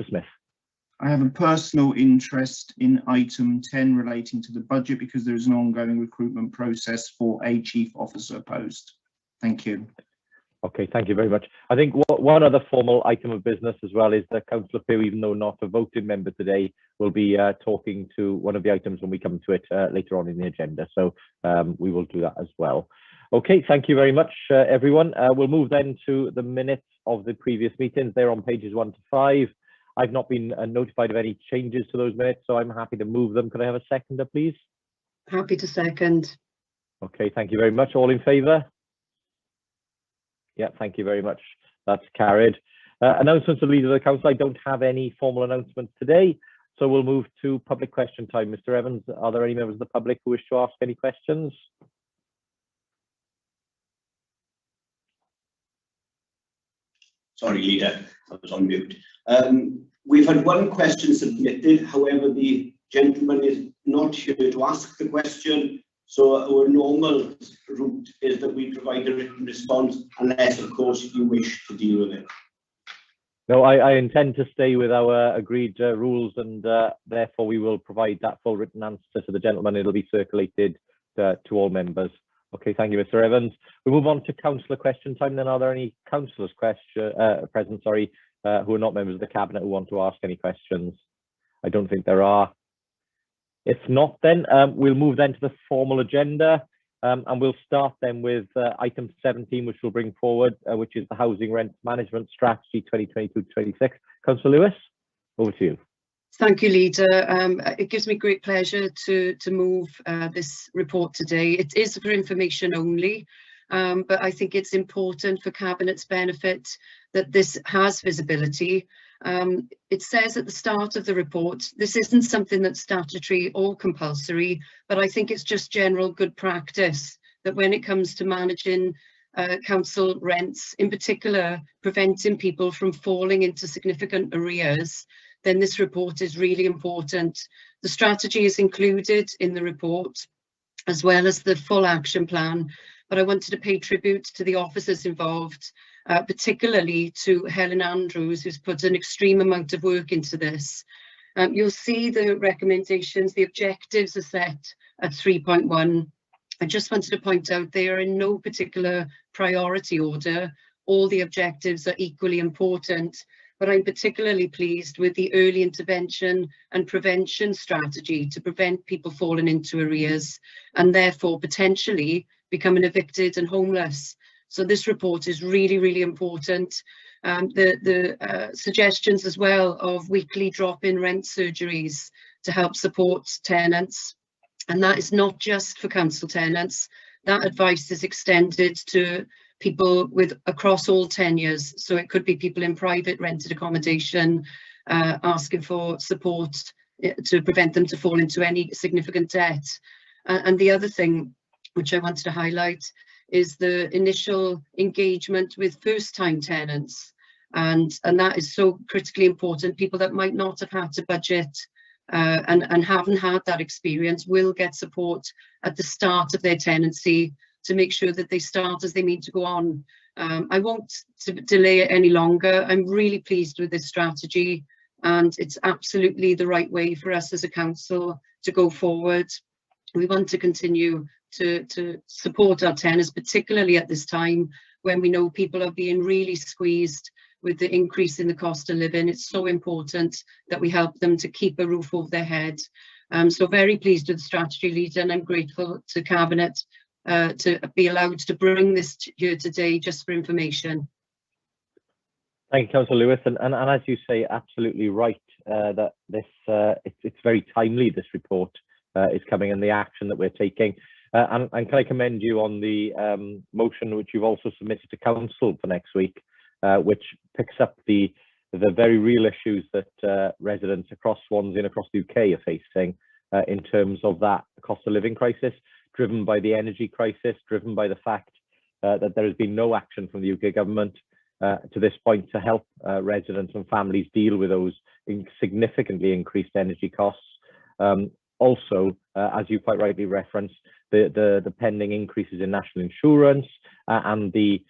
Smith. I have a personal interest in item 10 relating to the budget because there is an ongoing recruitment process for a chief officer post. Thank you. Okay, thank you very much. I think one other formal item of business as well is that Councillor Pugh, even though not a voting member today, will be talking to one of the items when we come to it later on in the agenda. So we will do that as well. Okay, thank you very much, everyone. We'll move then to the minutes of the previous meetings. They're on pages 1 to 5. I've not been notified of any changes to those minutes, so I'm happy to move them. Could I have a seconder, please? Happy to second. Okay, thank you very much. All in favour? Yeah, thank you very much. That's carried. Announcements of Leader of the Council. I don't have any formal announcements today, so we'll move to public question time. Mr. Evans, are there any members of the public who wish to ask any questions? Sorry, Leader, I was on mute. We've had one question submitted, however, the gentleman is not here to ask the question, so our normal route is that we provide a written response, unless, of course, you wish to deal with it. No, I intend to stay with our agreed rules, and therefore we will provide that full written answer to the gentleman. It'll be circulated to all members. Okay, thank you, Mr. Evans. We move on to councillor question time. Then, are there any councillors present, who are not members of the Cabinet who want to ask any questions? I don't think there are. If not, then we'll move then to the formal agenda, and we'll start then with item 17, which we'll bring forward, which is the Housing Rent Management Strategy 2022-26. Councillor Lewis, over to you. Thank you, Leader. It gives me great pleasure to move this report today. It is for information only, but I think it's important for Cabinet's benefit that this has visibility. It says at the start of the report, this isn't something that's statutory or compulsory, but I think it's just general good practice that when it comes to managing council rents, in particular preventing people from falling into significant arrears, then this report is really important. The strategy is included in the report, as well as the full action plan, but I wanted to pay tribute to the officers involved, particularly to Helen Andrews, who's put an extreme amount of work into this. You'll see the recommendations, the objectives are set at 3.1. I just wanted to point out they are in no particular priority order. All the objectives are equally important, but I'm particularly pleased with the early intervention and prevention strategy to prevent people falling into arrears and therefore potentially becoming evicted and homeless. So this report is really, really important. The suggestions as well of weekly drop-in rent surgeries to help support tenants. And that is not just for council tenants. That advice is extended to people across all tenures. So it could be people in private rented accommodation asking for support to prevent them to fall into any significant debt. And the other thing which I wanted to highlight is the initial engagement with first-time tenants. And that is so critically important. People that might not have had to budget and haven't had that experience will get support at the start of their tenancy to make sure that they start as they mean to go on. I won't delay it any longer. I'm really pleased with this strategy, and it's absolutely the right way for us as a council to go forward. We want to continue to support our tenants, particularly at this time when we know people are being really squeezed with the increase in the cost of living. It's so important that we help them to keep a roof over their head. So very pleased with the strategy, Leader, and I'm grateful to Cabinet to be allowed to bring this here today just for information. Thank you, Councillor Lewis, and as you say, absolutely right, that this it's very timely, this report is coming, and the action that we're taking. And can I commend you on the motion which you've also submitted to Council for next week, which picks up the very real issues that residents across Swansea and across the UK are facing in terms of that cost of living crisis, driven by the energy crisis, driven by the fact that there has been no action from the UK government to this point to help residents and families deal with those significantly increased energy costs. Also, as you quite rightly referenced, the pending increases in national insurance and the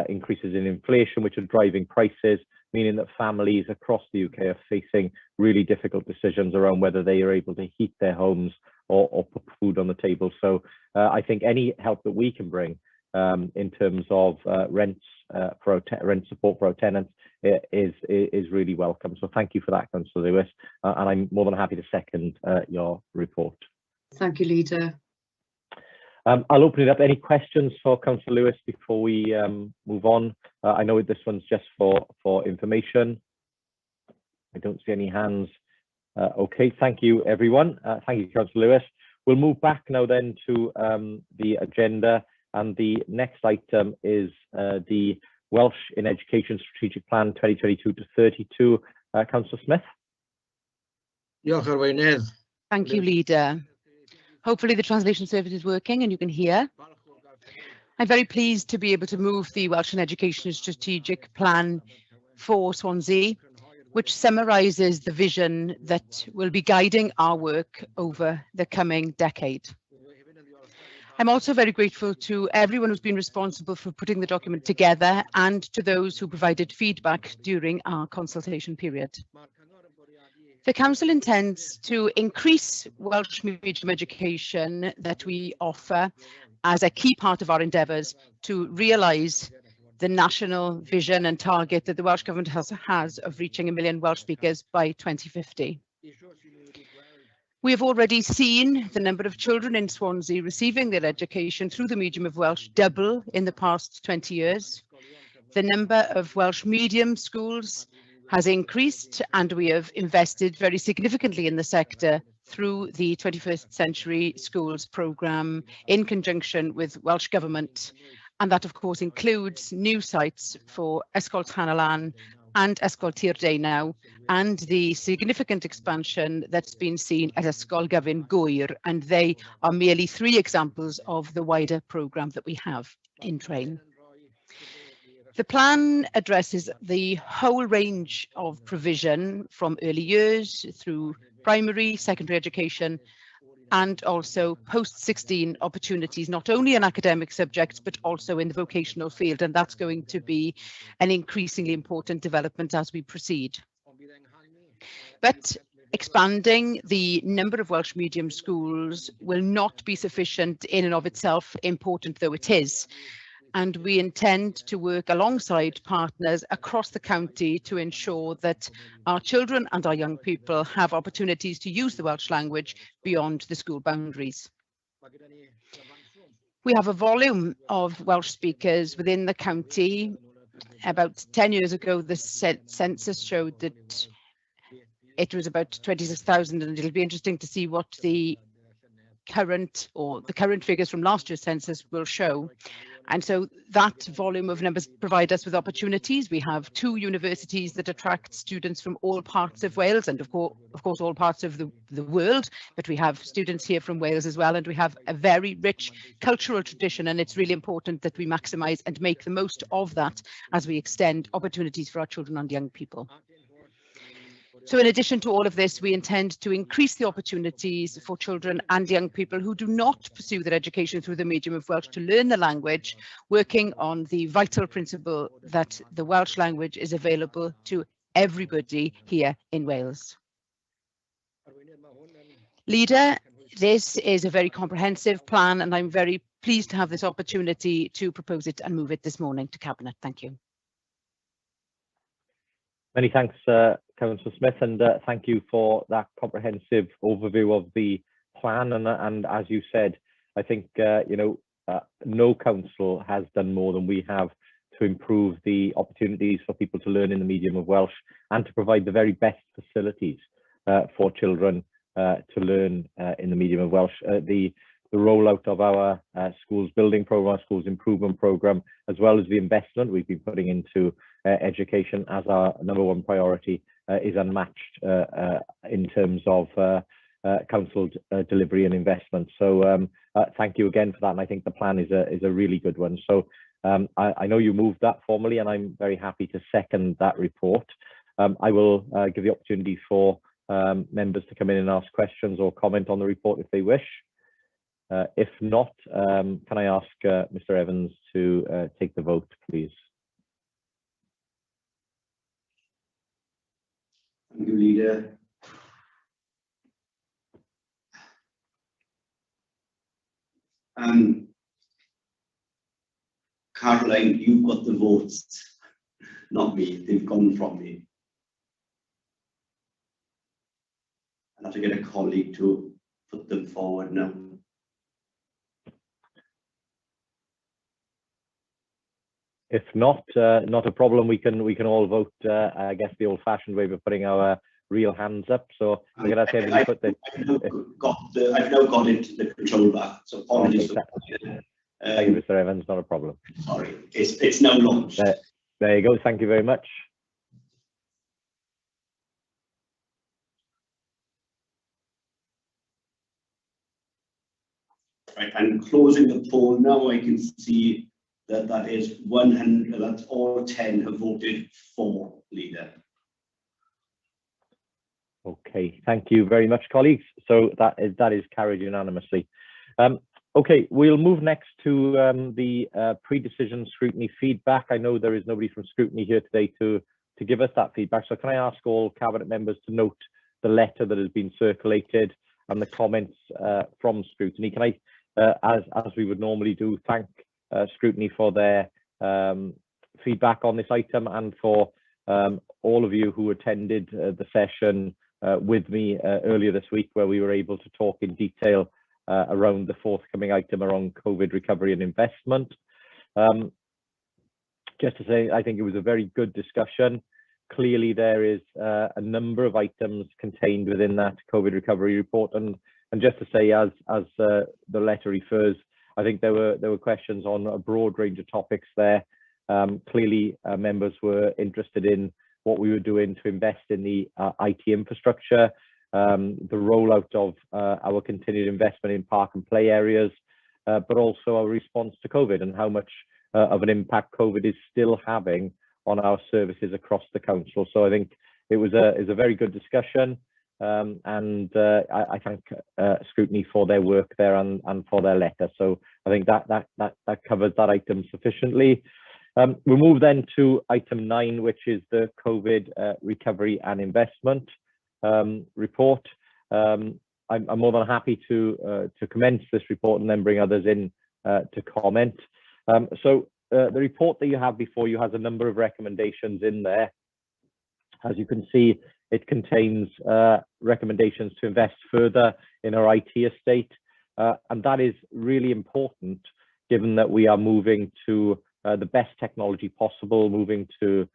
increases in inflation, which are driving prices meaning that families across the UK are facing really difficult decisions around whether they are able to heat their homes or put food on the table. So I think any help that we can bring in terms of rent support for our tenants is really welcome. So thank you for that, Councillor Lewis, and I'm more than happy to second your report. Thank you, Leader. I'll open it up. Any questions for Councillor Lewis before we move on? I know this one's just for information. I don't see any hands. Okay, thank you, everyone. Thank you, Councillor Lewis. We'll move back now then to the agenda, and the next item is the Welsh in Education Strategic Plan 2022 to 32. Councillor Smith. Thank you, Leader. Hopefully the translation service is working and you can hear. I'm very pleased to be able to move the Welsh in Education Strategic Plan for Swansea, which summarises the vision that will be guiding our work over the coming decade. I'm also very grateful to everyone who's been responsible for putting the document together and to those who provided feedback during our consultation period. The Council intends to increase Welsh medium education that we offer as a key part of our endeavours to realise the national vision and target that the Welsh Government has of reaching 1 million Welsh speakers by 2050. We have already seen the number of children in Swansea receiving their education through the medium of Welsh double in the past 20 years. The number of Welsh medium schools has increased, and we have invested very significantly in the sector through the 21st Century Schools programme in conjunction with Welsh Government. And that, of course, includes new sites for Ysgol Tanalan and Ysgol Tir Deunaw, and the significant expansion that's been seen at Ysgol Gyfun Gwyr, and they are merely 3 examples of the wider programme that we have in train. The plan addresses the whole range of provision from early years through primary, secondary education, and also post-16 opportunities, not only in academic subjects, but also in the vocational field. And that's going to be an increasingly important development as we proceed. But expanding the number of Welsh medium schools will not be sufficient in and of itself, important though it is. And we intend to work alongside partners across the county to ensure that our children and our young people have opportunities to use the Welsh language beyond the school boundaries. We have a volume of Welsh speakers within the county. About 10 years ago, the census showed that it was about 26,000, and it'll be interesting to see what the current figures from last year's census will show. And so that volume of numbers provide us with opportunities. We have 2 universities that attract students from all parts of Wales and of course all parts of the world, but we have students here from Wales as well, and we have a very rich cultural tradition, and it's really important that we maximise and make the most of that as we extend opportunities for our children and young people. So in addition to all of this, we intend to increase the opportunities for children and young people who do not pursue their education through the medium of Welsh to learn the language, working on the vital principle that the Welsh language is available to everybody here in Wales. Leader, this is a very comprehensive plan, and I'm very pleased to have this opportunity to propose it and move it this morning to Cabinet. Thank you. Many thanks, Councillor Smith, and thank you for that comprehensive overview of the plan. And as you said, I think no council has done more than we have to improve the opportunities for people to learn in the medium of Welsh and to provide the very best facilities for children to learn in the medium of Welsh. The rollout of our schools building programme, schools improvement programme, as well as the investment we've been putting into education as our #1 priority is unmatched in terms of council delivery and investment. So thank you again for that, and I think the plan is a really good one. So I know you moved that formally, and I'm very happy to second that report. I will give the opportunity for members to come in and ask questions or comment on the report if they wish. If not, can I ask Mr. Evans to take the vote, please? Thank you, Leader. Caroline, you've got the votes, not me. They've gone from me. I'll have to get a colleague to put them forward now. If not, not a problem. We can all vote. I guess the old-fashioned way of putting our real hands up. So I'm gonna say I've now got it to the control back. So apologies. Okay, thank you, Mr. Evans. Not a problem. Sorry, it's now launched. There you go. Thank you very much. Right, I'm closing the poll now. I can see that that is 100. That's all 10 have voted for, Leader. Okay, thank you very much, colleagues. So that is carried unanimously. Okay, we'll move next to the pre-decision scrutiny feedback. I know there is nobody from scrutiny here today to give us that feedback. So can I ask all cabinet members to note the letter that has been circulated and the comments from scrutiny? Can I, as we would normally do, thank scrutiny for their feedback on this item, and for all of you who attended the session with me earlier this week, where we were able to talk in detail around the forthcoming item around COVID recovery and investment. Just to say, I think it was a very good discussion. Clearly, there is a number of items contained within that COVID recovery report, and just to say, as the letter refers, I think there were questions on a broad range of topics there. Clearly, members were interested in what we were doing to invest in the IT infrastructure, the rollout of our continued investment in park and play areas, but also our response to COVID and how much of an impact COVID is still having on our services across the council. So I think it was a very good discussion, and I thank scrutiny for their work there and for their letter. So I think that covers that item sufficiently. We'll move then to item 9, which is the COVID recovery and investment report. I'm more than happy to commence this report and then bring others in to comment. So the report that you have before you has a number of recommendations in there. As you can see, it contains recommendations to invest further in our IT estate, and that is really important given that we are moving to the best technology possible, moving to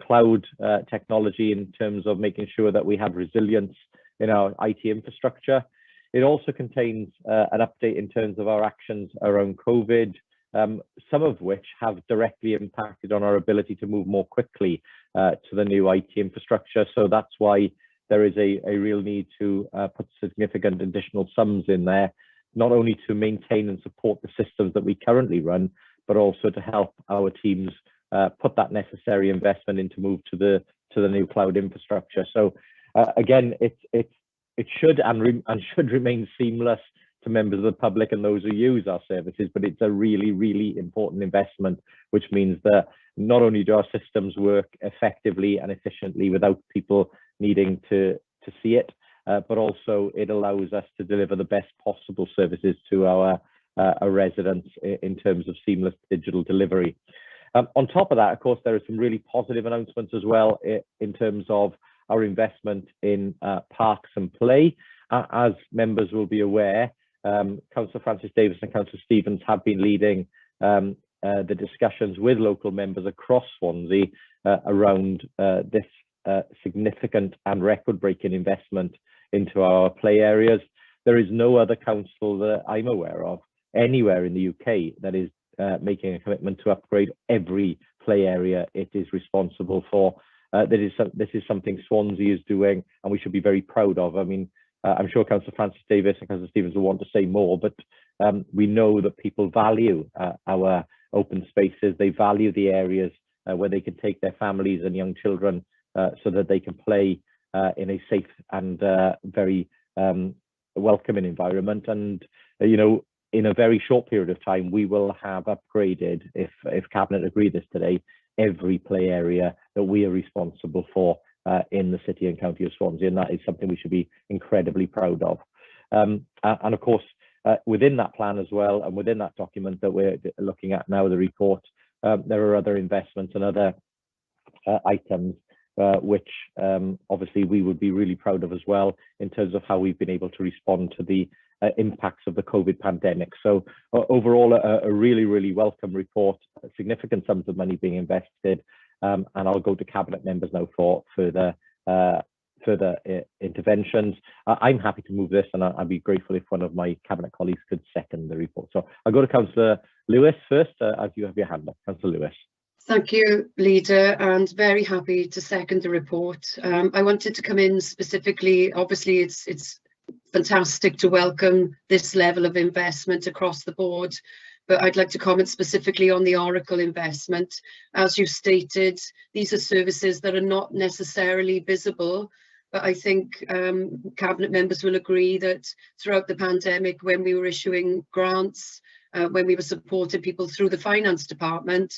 cloud technology in terms of making sure that we have resilience in our IT infrastructure. It also contains an update in terms of our actions around COVID, some of which have directly impacted on our ability to move more quickly to the new IT infrastructure. So that's why there is a real need to put significant additional sums in there, not only to maintain and support the systems that we currently run, but also to help our teams put that necessary investment in to move to the new cloud infrastructure. So again, it should should remain seamless to members of the public and those who use our services, but it's a really, really important investment, which means that not only do our systems work effectively and efficiently without people needing to see it, but also it allows us to deliver the best possible services to our residents in terms of seamless digital delivery. On top of that, of course, there are some really positive announcements as well in terms of our investment in parks and play. As members will be aware, Councillor Francis Davis and Councillor Stevens have been leading the discussions with local members across Swansea around this significant and record-breaking investment into our play areas. There is no other council that I'm aware of anywhere in the UK that is making a commitment to upgrade every play area it is responsible for. This is something Swansea is doing, and we should be very proud of. I mean, I'm sure Councillor Francis Davis and Councillor Stevens will want to say more, but we know that people value our open spaces. They value the areas where they can take their families and young children so that they can play in a safe and very welcoming environment. And you know, in a very short period of time, we will have upgraded, if Cabinet agree this today, every play area that we are responsible for in the city and county of Swansea, and that is something we should be incredibly proud of. And of course, within that plan as well, and within that document that we're looking at now, the report, there are other investments and other items which obviously we would be really proud of as well, in terms of how we've been able to respond to the impacts of the COVID pandemic. So overall, a really welcome report, significant sums of money being invested, and I'll go to cabinet members now for further interventions. I'm happy to move this, and I'd be grateful if one of my cabinet colleagues could second the report. So I'll go to Councillor Lewis first, as you have your hand up. Councillor Lewis. Thank you, Leader, and very happy to second the report. I wanted to come in specifically, obviously it's fantastic to welcome this level of investment across the board, but I'd like to comment specifically on the Oracle investment. As you stated, these are services that are not necessarily visible, but I think cabinet members will agree that throughout the pandemic, when we were issuing grants, when we were supporting people through the finance department,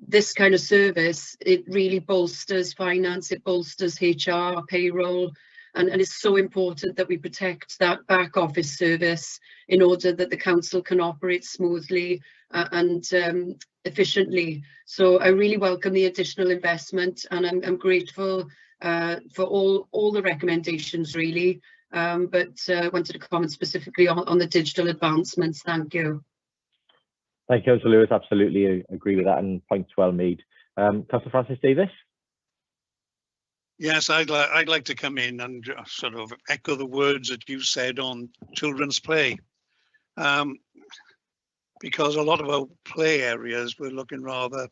this kind of service, it really bolsters finance, it bolsters HR, payroll, and it's so important that we protect that back office service in order that the council can operate smoothly and efficiently. So I really welcome the additional investment, and I'm grateful for all the recommendations really, but wanted to comment specifically on the digital advancements. Thank you. Thank you, Councillor Lewis. Absolutely agree with that, and points well made. Councillor Francis Davis. Yes, I'd like to come in and sort of echo the words that you said on children's play, because a lot of our play areas were looking rather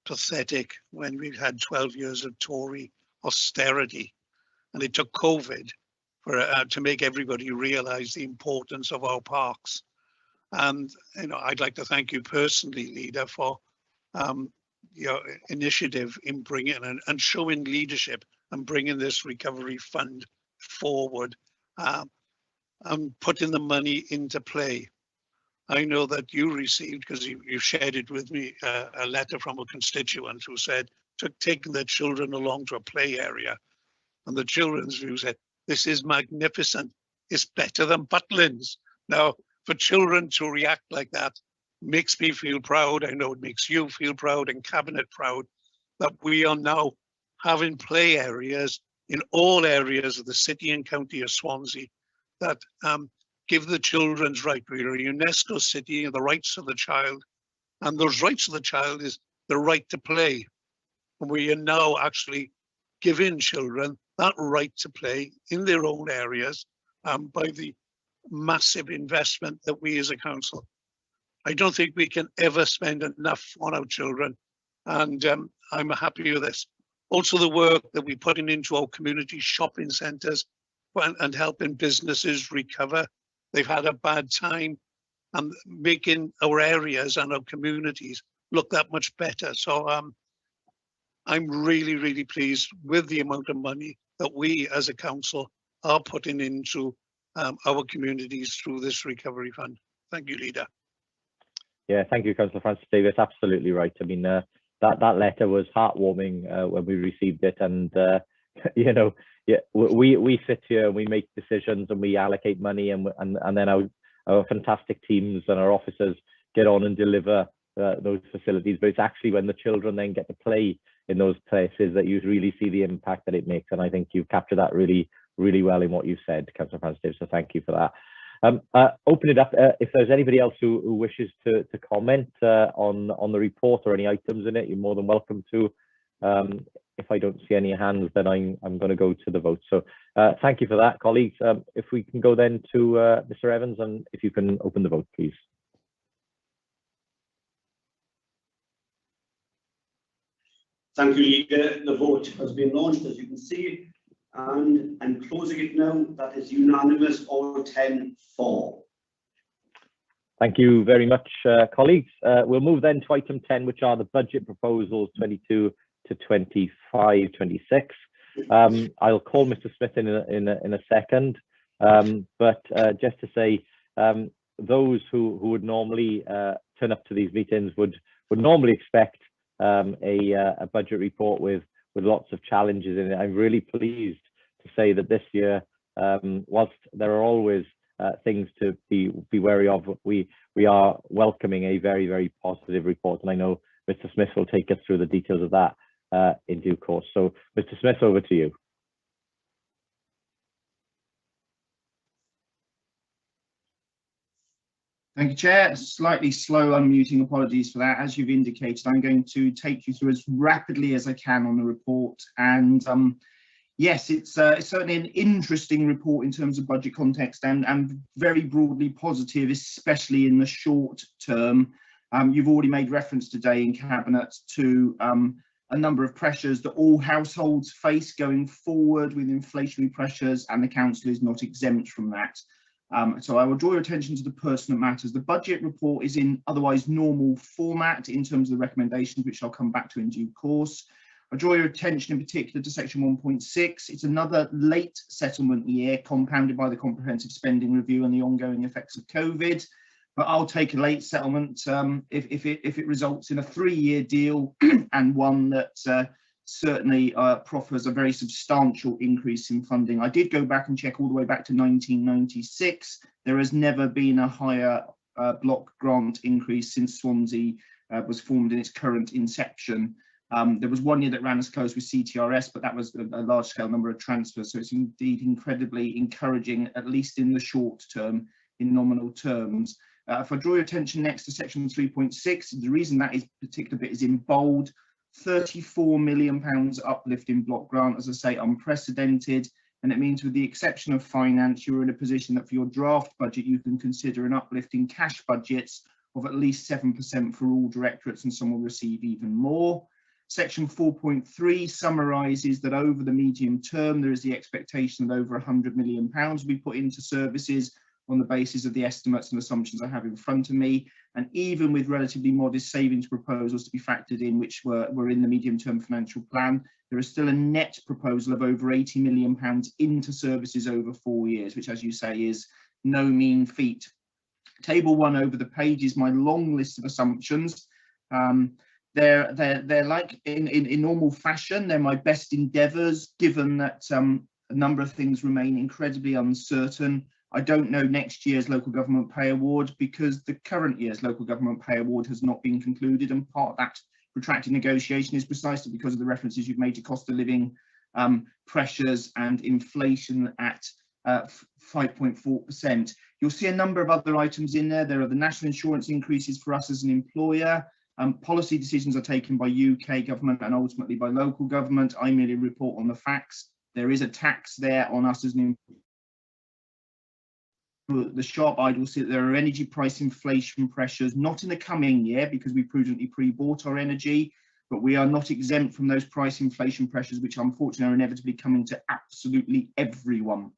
pathetic when we had 12 years of Tory austerity, and it took COVID to make everybody realise the importance of our parks. And I'd like to thank you personally, Leader, for your initiative in bringing and showing leadership and bringing this recovery fund forward and putting the money into play. I know that you received, because you shared it with me, a letter from a constituent who said, taking their children along to a play area, and the children's view said, this is magnificent, it's better than Butlins. Now, for children to react like that makes me feel proud. I know it makes you feel proud and Cabinet proud that we are now having play areas in all areas of the city and county of Swansea that give the children's right. We're a UNESCO city and the rights of the child, and those rights of the child is the right to play. And we are now actually giving children that right to play in their own areas by the massive investment that we as a council. I don't think we can ever spend enough on our children, and I'm happy with this. Also, the work that we're putting into our community shopping centres and helping businesses recover. They've had a bad time, and making our areas and our communities look that much better. So I'm really pleased with the amount of money that we as a council are putting into our communities through this recovery fund. Thank you, Leader. Yeah, thank you, Councillor Francis Davis. Absolutely right. I mean, that letter was heartwarming when we received it, and yeah, we sit here and we make decisions and we allocate money, and then our fantastic teams and our officers get on and deliver those facilities. But it's actually when the children then get to play in those places that you really see the impact that it makes, and I think you've captured that really well in what you said, Councillor Francis Davis, so thank you for that. Open it up if there's anybody else who wishes to comment on the report or any items in it. You're more than welcome to. If I don't see any hands, then I'm going to go to the vote. So thank you for that, colleagues. If we can go then to Mr. Evans, and if you can open the vote, please. Thank you, Leader. The vote has been launched, as you can see, and I'm closing it now. That is unanimous, all 10 for. Thank you very much, colleagues. We'll move then to item 10, which are the budget proposals 22 to 25, 26. I'll call Mr. Smith in a second, but just to say, those who would normally turn up to these meetings would normally expect a budget report with lots of challenges in it. I'm really pleased to say that this year, whilst there are always things to be wary of, we are welcoming a very, very positive report, and I know Mr. Smith will take us through the details of that in due course. So, Mr. Smith, over to you. Thank you, Chair. Slightly slow unmuting, apologies for that. As you've indicated, I'm going to take you through as rapidly as I can on the report. And yes, it's certainly an interesting report in terms of budget context and very broadly positive, especially in the short term. You've already made reference today in Cabinet to a number of pressures that all households face going forward with inflationary pressures, and the Council is not exempt from that. So I will draw your attention to the pertinent matters. The budget report is in otherwise normal format in terms of the recommendations, which I'll come back to in due course. I draw your attention in particular to section 1.6. It's another late settlement year compounded by the comprehensive spending review and the ongoing effects of COVID. But I'll take a late settlement if it results in a 3-year deal and one that certainly proffers a very substantial increase in funding. I did go back and check all the way back to 1996. There has never been a higher block grant increase since Swansea was formed in its current inception. There was 1 year that ran as close with CTRS, but that was a large scale number of transfers. So it's indeed incredibly encouraging, at least in the short term, in nominal terms. If I draw your attention next to section 3.6, the reason that particular bit is in bold, £34 million uplift in block grant, as I say, unprecedented. And it means with the exception of finance, you're in a position that for your draft budget, you can consider an uplift in cash budgets of at least 7% for all directorates, and some will receive even more. Section 4.3 summarises that over the medium term, there is the expectation that over £100 million will be put into services on the basis of the estimates and assumptions I have in front of me. And even with relatively modest savings proposals to be factored in, which were in the medium-term financial plan, there is still a net proposal of over £80 million into services over 4 years, which, as you say, is no mean feat. Table 1 over the page is my long list of assumptions. They're like in normal fashion, they're my best endeavours, given that a number of things remain incredibly uncertain. I don't know next year's local government pay award because the current year's local government pay award has not been concluded, and part of that protracted negotiation is precisely because of the references you've made to cost of living pressures and inflation at 5.4%. You'll see a number of other items in there. There are the national insurance increases for us as an employer. Policy decisions are taken by UK government and ultimately by local government. I merely report on the facts. There is a tax there on us as an employer. The sharp-eyed will see that there are energy price inflation pressures, not in the coming year because we prudently pre-bought our energy, but we are not exempt from those price inflation pressures, which unfortunately are inevitably coming to absolutely everyone.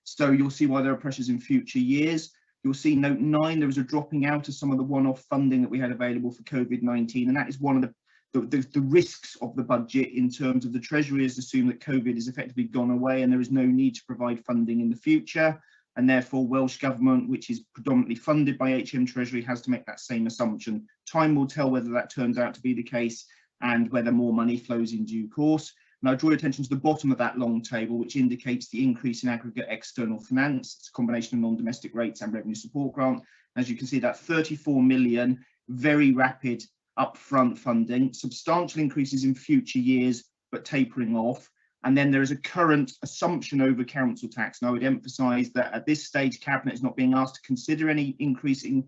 So you'll see why there are pressures in future years. You'll see note 9, there was a dropping out of some of the one-off funding that we had available for COVID-19, and that is one of the risks of the budget in terms of the Treasury has assumed that COVID has effectively gone away and there is no need to provide funding in the future, and therefore Welsh Government, which is predominantly funded by HM Treasury, has to make that same assumption. Time will tell whether that turns out to be the case and whether more money flows in due course. And I draw your attention to the bottom of that long table, which indicates the increase in aggregate external finance. It's a combination of non-domestic rates and revenue support grant. As you can see, that 34 million, very rapid upfront funding, substantial increases in future years, but tapering off. And then there is a current assumption over council tax. And I would emphasise that at this stage, Cabinet is not being asked to consider any increase in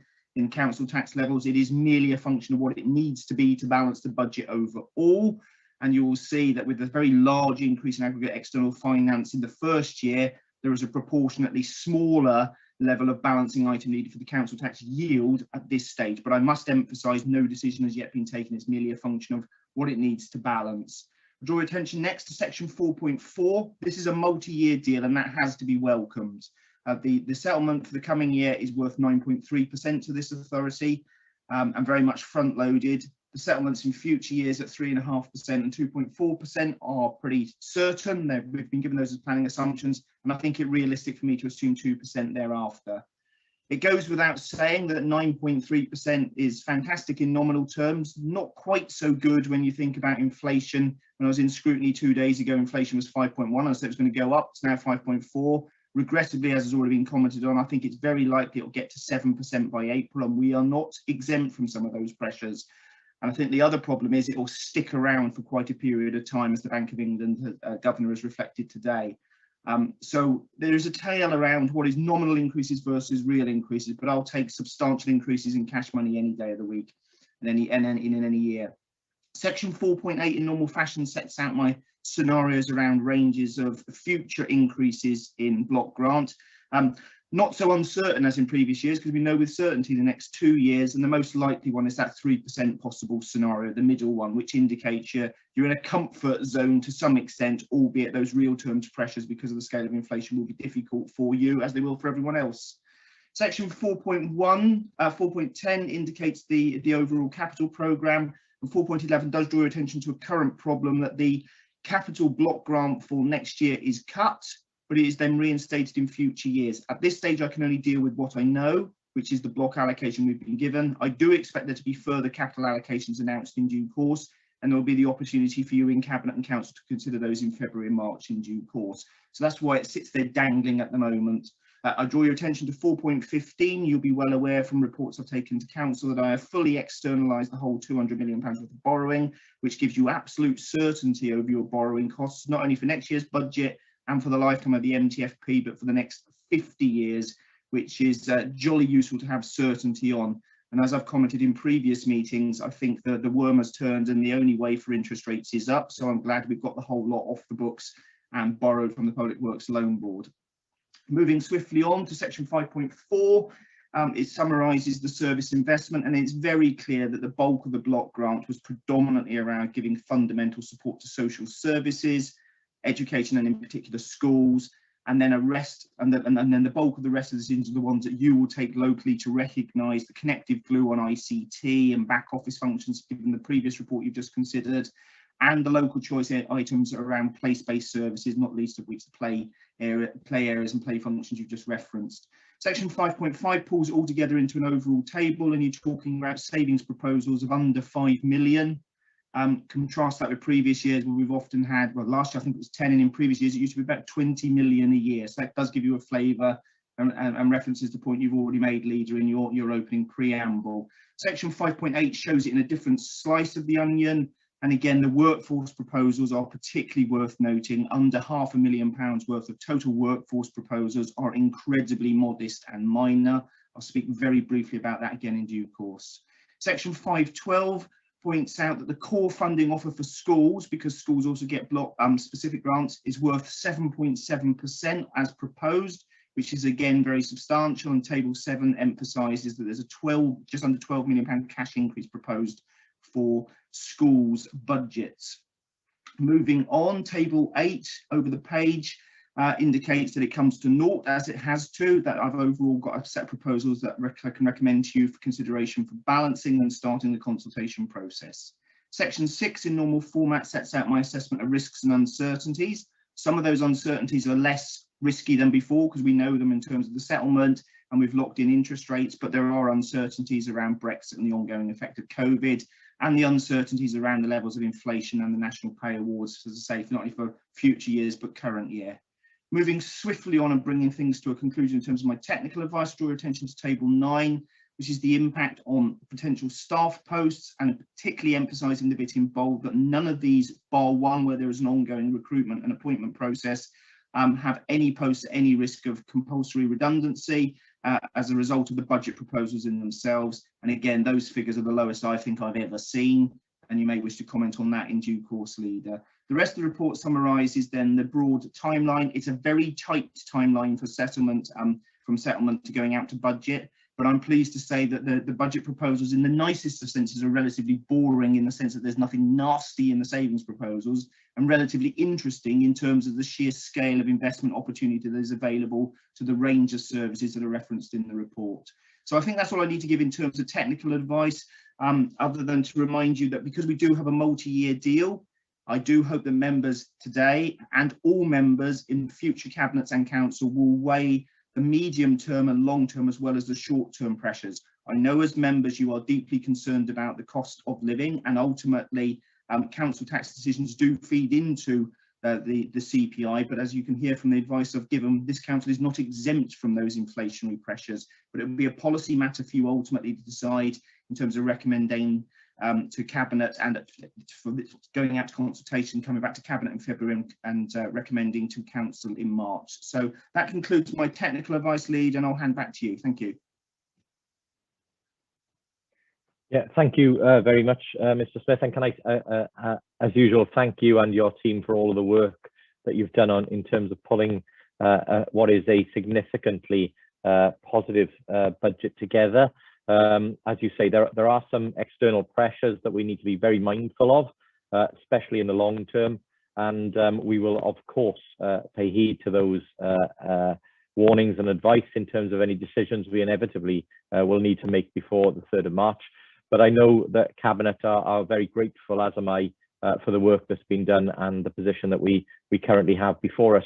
council tax levels. It is merely a function of what it needs to be to balance the budget overall. And you will see that with a very large increase in aggregate external finance in the first year, there is a proportionately smaller level of balancing item needed for the council tax yield at this stage. But I must emphasise no decision has yet been taken. It's merely a function of what it needs to balance. I'll draw your attention next to section 4.4. This is a multi-year deal and that has to be welcomed. The settlement for the coming year is worth 9.3% to this authority and very much front-loaded. The settlements in future years at 3.5% and 2.4% are pretty certain. We've been given those as planning assumptions, and I think it's realistic for me to assume 2% thereafter. It goes without saying that 9.3% is fantastic in nominal terms, not quite so good when you think about inflation. When I was in scrutiny 2 days ago, inflation was 5.1. I said it was going to go up. It's now 5.4. Regrettably, as has already been commented on, I think it's very likely it'll get to 7% by April, and we are not exempt from some of those pressures. And I think the other problem is it will stick around for quite a period of time, as the Bank of England governor has reflected today. So there is a tale around what is nominal increases versus real increases, but I'll take substantial increases in cash money any day of the week and in any year. Section 4.8 in normal fashion sets out my scenarios around ranges of future increases in block grant. Not so uncertain as in previous years, because we know with certainty the next 2 years, and the most likely one is that 3% possible scenario, the middle one, which indicates you're in a comfort zone to some extent, albeit those real terms pressures because of the scale of inflation will be difficult for you, as they will for everyone else. Section 4.10 indicates the overall capital programme, and 4.11 does draw your attention to a current problem that the capital block grant for next year is cut, but it is then reinstated in future years. At this stage, I can only deal with what I know, which is the block allocation we've been given. I do expect there to be further capital allocations announced in due course, and there will be the opportunity for you in Cabinet and Council to consider those in February and March in due course. So that's why it sits there dangling at the moment. I draw your attention to 4.15. You'll be well aware from reports I've taken to Council that I have fully externalised the whole £200 million worth of borrowing, which gives you absolute certainty over your borrowing costs, not only for next year's budget and for the lifetime of the MTFP, but for the next 50 years, which is jolly useful to have certainty on. And as I've commented in previous meetings, I think the worm has turned and the only way for interest rates is up. So I'm glad we've got the whole lot off the books and borrowed from the Public Works Loan Board. Moving swiftly on to section 5.4, it summarises the service investment, and it's very clear that the bulk of the block grant was predominantly around giving fundamental support to social services, education, and in particular schools, and then then the bulk of the rest of the decisions are the ones that you will take locally to recognise the connective glue on ICT and back office functions, given the previous report you've just considered, and the local choice items around place-based services, not least of which the play areas and play functions you've just referenced. Section 5.5 pulls it all together into an overall table, and you're talking about savings proposals of under 5 million. Contrast that with previous years where we've often had, well, last year I think it was 10, and in previous years it used to be about 20 million a year. So that does give you a flavour and references to the point you've already made, Leader, in your opening preamble. Section 5.8 shows it in a different slice of the onion. And again, the workforce proposals are particularly worth noting. Under £500,000 worth of total workforce proposals are incredibly modest and minor. I'll speak very briefly about that again in due course. Section 5.12 points out that the core funding offer for schools, because schools also get block specific grants, is worth 7.7% as proposed, which is again very substantial. And table 7 emphasises that there's a just under £12 million cash increase proposed for schools budgets. Moving on, table 8 over the page indicates that it comes to naught, as it has to, that I've overall got a set of proposals that I can recommend to you for consideration for balancing and starting the consultation process. Section 6 in normal format sets out my assessment of risks and uncertainties. Some of those uncertainties are less risky than before because we know them in terms of the settlement and we've locked in interest rates, but there are uncertainties around Brexit and the ongoing effect of COVID, and the uncertainties around the levels of inflation and the national pay awards, as I say, not only for future years, but current year. Moving swiftly on and bringing things to a conclusion in terms of my technical advice, draw your attention to table 9, which is the impact on potential staff posts, and particularly emphasising the bit in bold that none of these, bar one, where there is an ongoing recruitment and appointment process, have any posts at any risk of compulsory redundancy as a result of the budget proposals in themselves. And again, those figures are the lowest I think I've ever seen, and you may wish to comment on that in due course, Leader. The rest of the report summarises then the broad timeline. It's a very tight timeline for settlement, from settlement to going out to budget, but I'm pleased to say that the budget proposals in the nicest of senses are relatively boring in the sense that there's nothing nasty in the savings proposals, and relatively interesting in terms of the sheer scale of investment opportunity that is available to the range of services that are referenced in the report. So I think that's all I need to give in terms of technical advice, other than to remind you that because we do have a multi-year deal, I do hope that members today and all members in future cabinets and council will weigh the medium-term and long-term, as well as the short-term pressures. I know as members you are deeply concerned about the cost of living, and ultimately council tax decisions do feed into the CPI, but as you can hear from the advice I've given, this council is not exempt from those inflationary pressures, but it will be a policy matter for you ultimately to decide in terms of recommending to Cabinet, and for going out to consultation, coming back to Cabinet in February, and recommending to Council in March. So that concludes my technical advice lead, and I'll hand back to you. Thank you. Yeah, thank you very much, Mr. Smith. And can I, as usual, thank you and your team for all of the work that you've done in terms of pulling what is a significantly positive budget together. As you say, there are some external pressures that we need to be very mindful of, especially in the long term. And we will, of course, pay heed to those warnings and advice in terms of any decisions we inevitably will need to make before the 3rd of March. But I know that Cabinet are very grateful, as am I, for the work that's been done and the position that we currently have before us.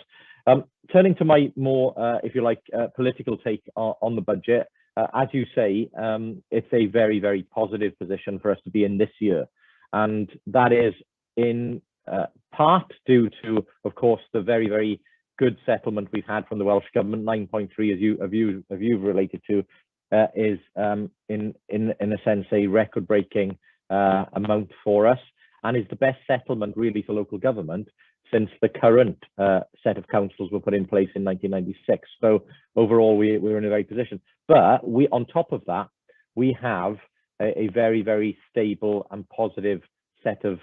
Turning to my more, if you like, political take on the budget, as you say, it's a very, very positive position for us to be in this year. And that is in part due to, of course, the very, very good settlement we've had from the Welsh Government. 9.3, as you've related to, is in a sense a record-breaking amount for us, and is the best settlement really for local government since the current set of councils were put in place in 1996. So overall, we're in a very position. But on top of that, we have a very, very stable and positive set of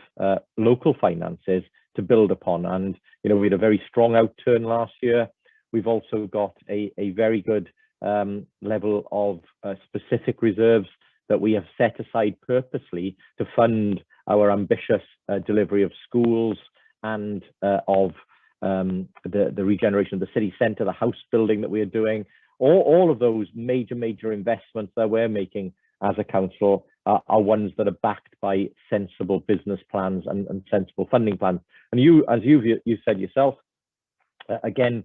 local finances to build upon. And we had a very strong outturn last year. We've also got a very good level of specific reserves that we have set aside purposely to fund our ambitious delivery of schools and of the regeneration of the city centre, the house building that we are doing. All of those major investments that we're making as a council are ones that are backed by sensible business plans and sensible funding plans. And you, as you said yourself, again,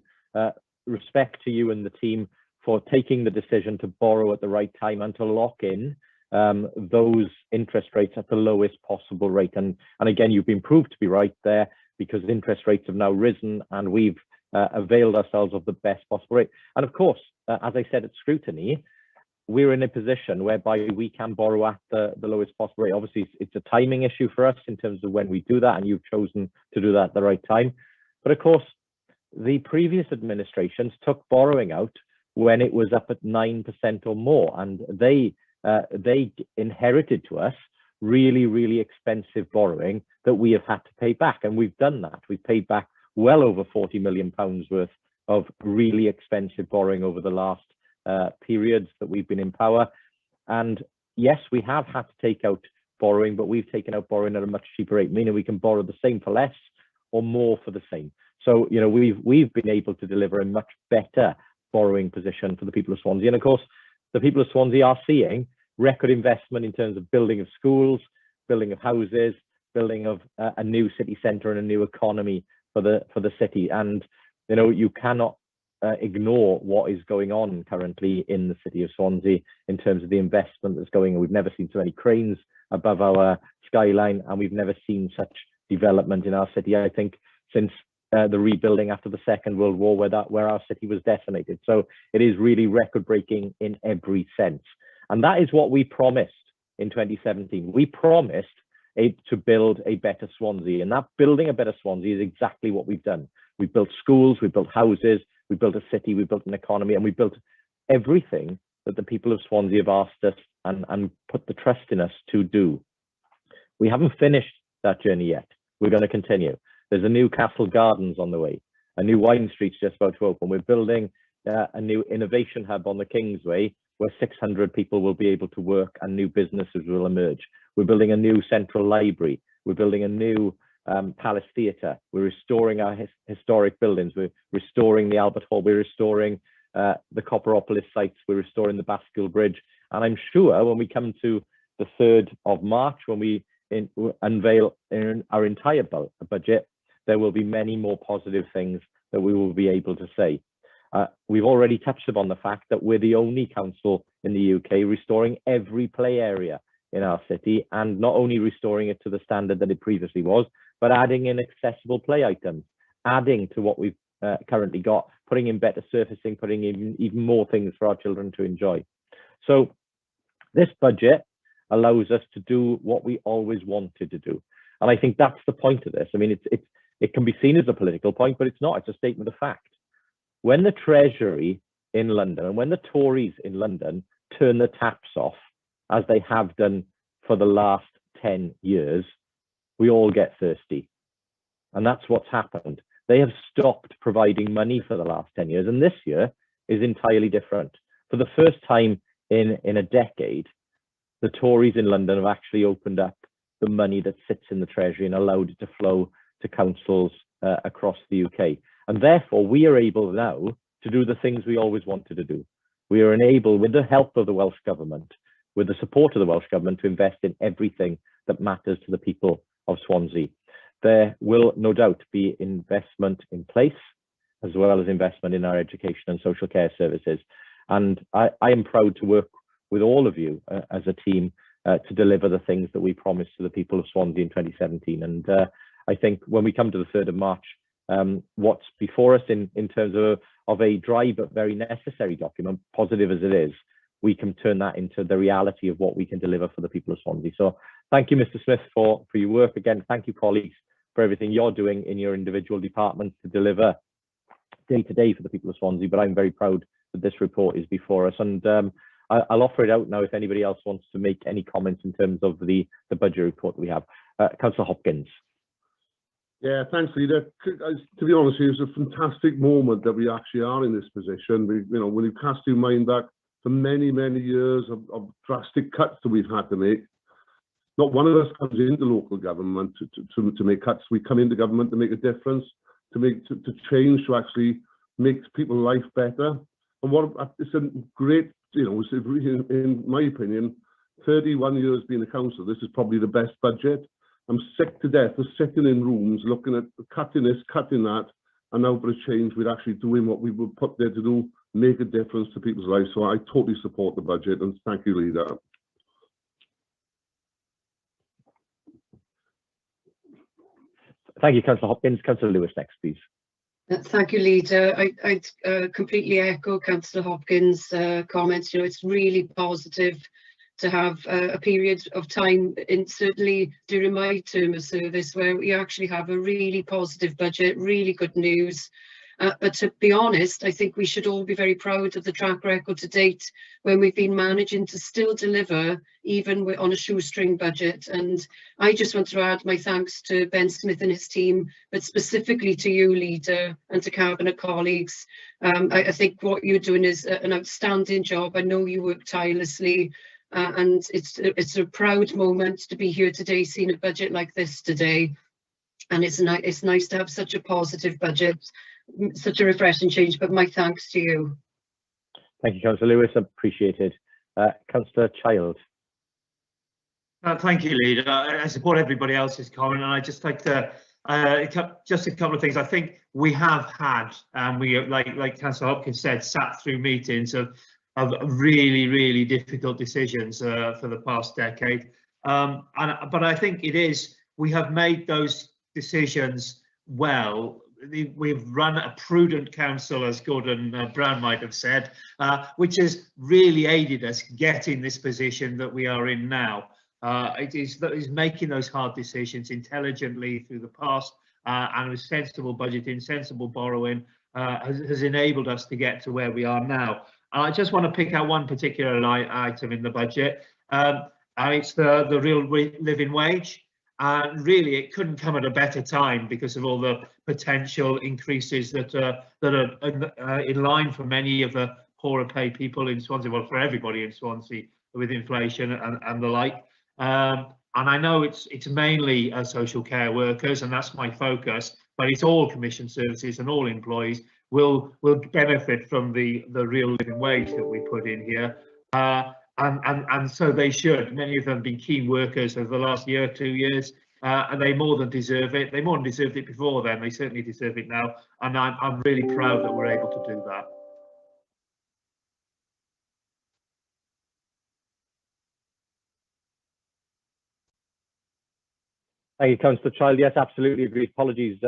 respect to you and the team for taking the decision to borrow at the right time and to lock in those interest rates at the lowest possible rate. And again, you've been proved to be right there, because interest rates have now risen and we've availed ourselves of the best possible rate. And of course, as I said at scrutiny, we're in a position whereby we can borrow at the lowest possible rate. Obviously, it's a timing issue for us in terms of when we do that, and you've chosen to do that at the right time. But of course, the previous administrations took borrowing out when it was up at 9% or more, and they inherited to us really expensive borrowing that we have had to pay back, and we've done that. We've paid back well over £40 million worth of really expensive borrowing over the last periods that we've been in power. And yes, we have had to take out borrowing, but we've taken out borrowing at a much cheaper rate, meaning we can borrow the same for less or more for the same. So we've been able to deliver a much better borrowing position for the people of Swansea. And of course, the people of Swansea are seeing record investment in terms of building of schools, building of houses, building of a new city centre and a new economy for the city. And you cannot ignore what is going on currently in the city of Swansea in terms of the investment that's going on. We've never seen so many cranes above our skyline, and we've never seen such development in our city, I think, since the rebuilding after the Second World War, where our city was decimated. So it is really record-breaking in every sense. And that is what we promised in 2017. We promised to build a better Swansea, and that building a better Swansea is exactly what we've done. We built schools, we built houses, we built a city, we built an economy, and we built everything that the people of Swansea have asked us and put the trust in us to do. We haven't finished that journey yet. We're going to continue. There's a new Castle Gardens on the way, a new wine street's just about to open. We're building a new innovation hub on the Kingsway, where 600 people will be able to work and new businesses will emerge. We're building a new central library. We're building a new Palace Theatre. We're restoring our historic buildings. We're restoring the Albert Hall. We're restoring the Copperopolis sites. We're restoring the Bascule Bridge. And I'm sure when we come to the 3rd of March, when we unveil our entire budget, there will be many more positive things that we will be able to say. We've already touched upon the fact that we're the only council in the UK restoring every play area in our city, and not only restoring it to the standard that it previously was, but adding in accessible play items, adding to what we've currently got, putting in better surfacing, putting in even more things for our children to enjoy. So this budget allows us to do what we always wanted to do. And I think that's the point of this. I mean, it can be seen as a political point, but it's not. It's a statement of fact. When the Treasury in London and when the Tories in London turn the taps off, as they have done for the last 10 years, we all get thirsty. And that's what's happened. They have stopped providing money for the last 10 years. And this year is entirely different. For the first time in a decade, the Tories in London have actually opened up the money that sits in the Treasury and allowed it to flow to councils across the UK. And therefore, we are able now to do the things we always wanted to do. We are enabled, with the help of the Welsh Government, with the support of the Welsh Government, to invest in everything that matters to the people of Swansea. There will no doubt be investment in place, as well as investment in our education and social care services. And I am proud to work with all of you as a team to deliver the things that we promised to the people of Swansea in 2017. And I think when we come to the 3rd of March, what's before us in terms of a dry but very necessary document, positive as it is, we can turn that into the reality of what we can deliver for the people of Swansea. So thank you, Mr. Smith, for your work. Again, thank you, colleagues, for everything you're doing in your individual departments to deliver day to day for the people of Swansea. But I'm very proud that this report is before us. And I'll offer it out now if anybody else wants to make any comments in terms of the budget report that we have. Councillor Hopkins. Yeah, thanks, Leader. To be honest, it's a fantastic moment that we actually are in this position. When you cast your mind back for many, many years of drastic cuts that we've had to make, not one of us comes into local government to make cuts. We come into government to make a difference, to change, to actually make people's life better. And it's a great, in my opinion, 31 years being a councillor, this is probably the best budget. I'm sick to death of sitting in rooms looking at cutting this, cutting that, and now for a change, we're actually doing what we were put there to do, make a difference to people's lives. So I totally support the budget, and thank you, Leader. Thank you, Councillor Hopkins. Councillor Lewis next, please. Thank you, Leader. I'd completely echo Councillor Hopkins' comments. It's really positive to have a period of time, certainly during my term of service, where we actually have a really positive budget, really good news. But to be honest, I think we should all be very proud of the track record to date when we've been managing to still deliver even on a shoestring budget. And I just want to add my thanks to Ben Smith and his team, but specifically to you, Leader, and to Cabinet colleagues. I think what you're doing is an outstanding job. I know you work tirelessly. And it's a proud moment to be here today, seeing a budget like this today. And it's nice to have such a positive budget, such a refreshing change. But my thanks to you. Thank you, Councillor Lewis. Appreciated. Councillor Child. Thank you, Leader. I support everybody else's comment, and I just like to just a couple of things. I think we have had, and we like Councillor Hopkins said, sat through meetings of really, really difficult decisions for the past decade. But I think we have made those decisions well. We've run a prudent council, as Gordon Brown might have said, which has really aided us getting this position that we are in now. It is making those hard decisions intelligently through the past, and with sensible budgeting, sensible borrowing, has enabled us to get to where we are now. I just want to pick out one particular item in the budget. It's the real living wage. Really, it couldn't come at a better time because of all the potential increases that are in line for many of the poorer paid people in Swansea, well, for everybody in Swansea, with inflation and the like. And I know it's mainly social care workers, and that's my focus, but it's all commission services and all employees will benefit from the real living wage that we put in here. And so they should. Many of them have been keen workers over the last year, 2 years, and they more than deserve it. They more than deserved it before then. They certainly deserve it now. And I'm really proud that we're able to do that. Thank you, Councillor Child. Yes, absolutely agree. Apologies.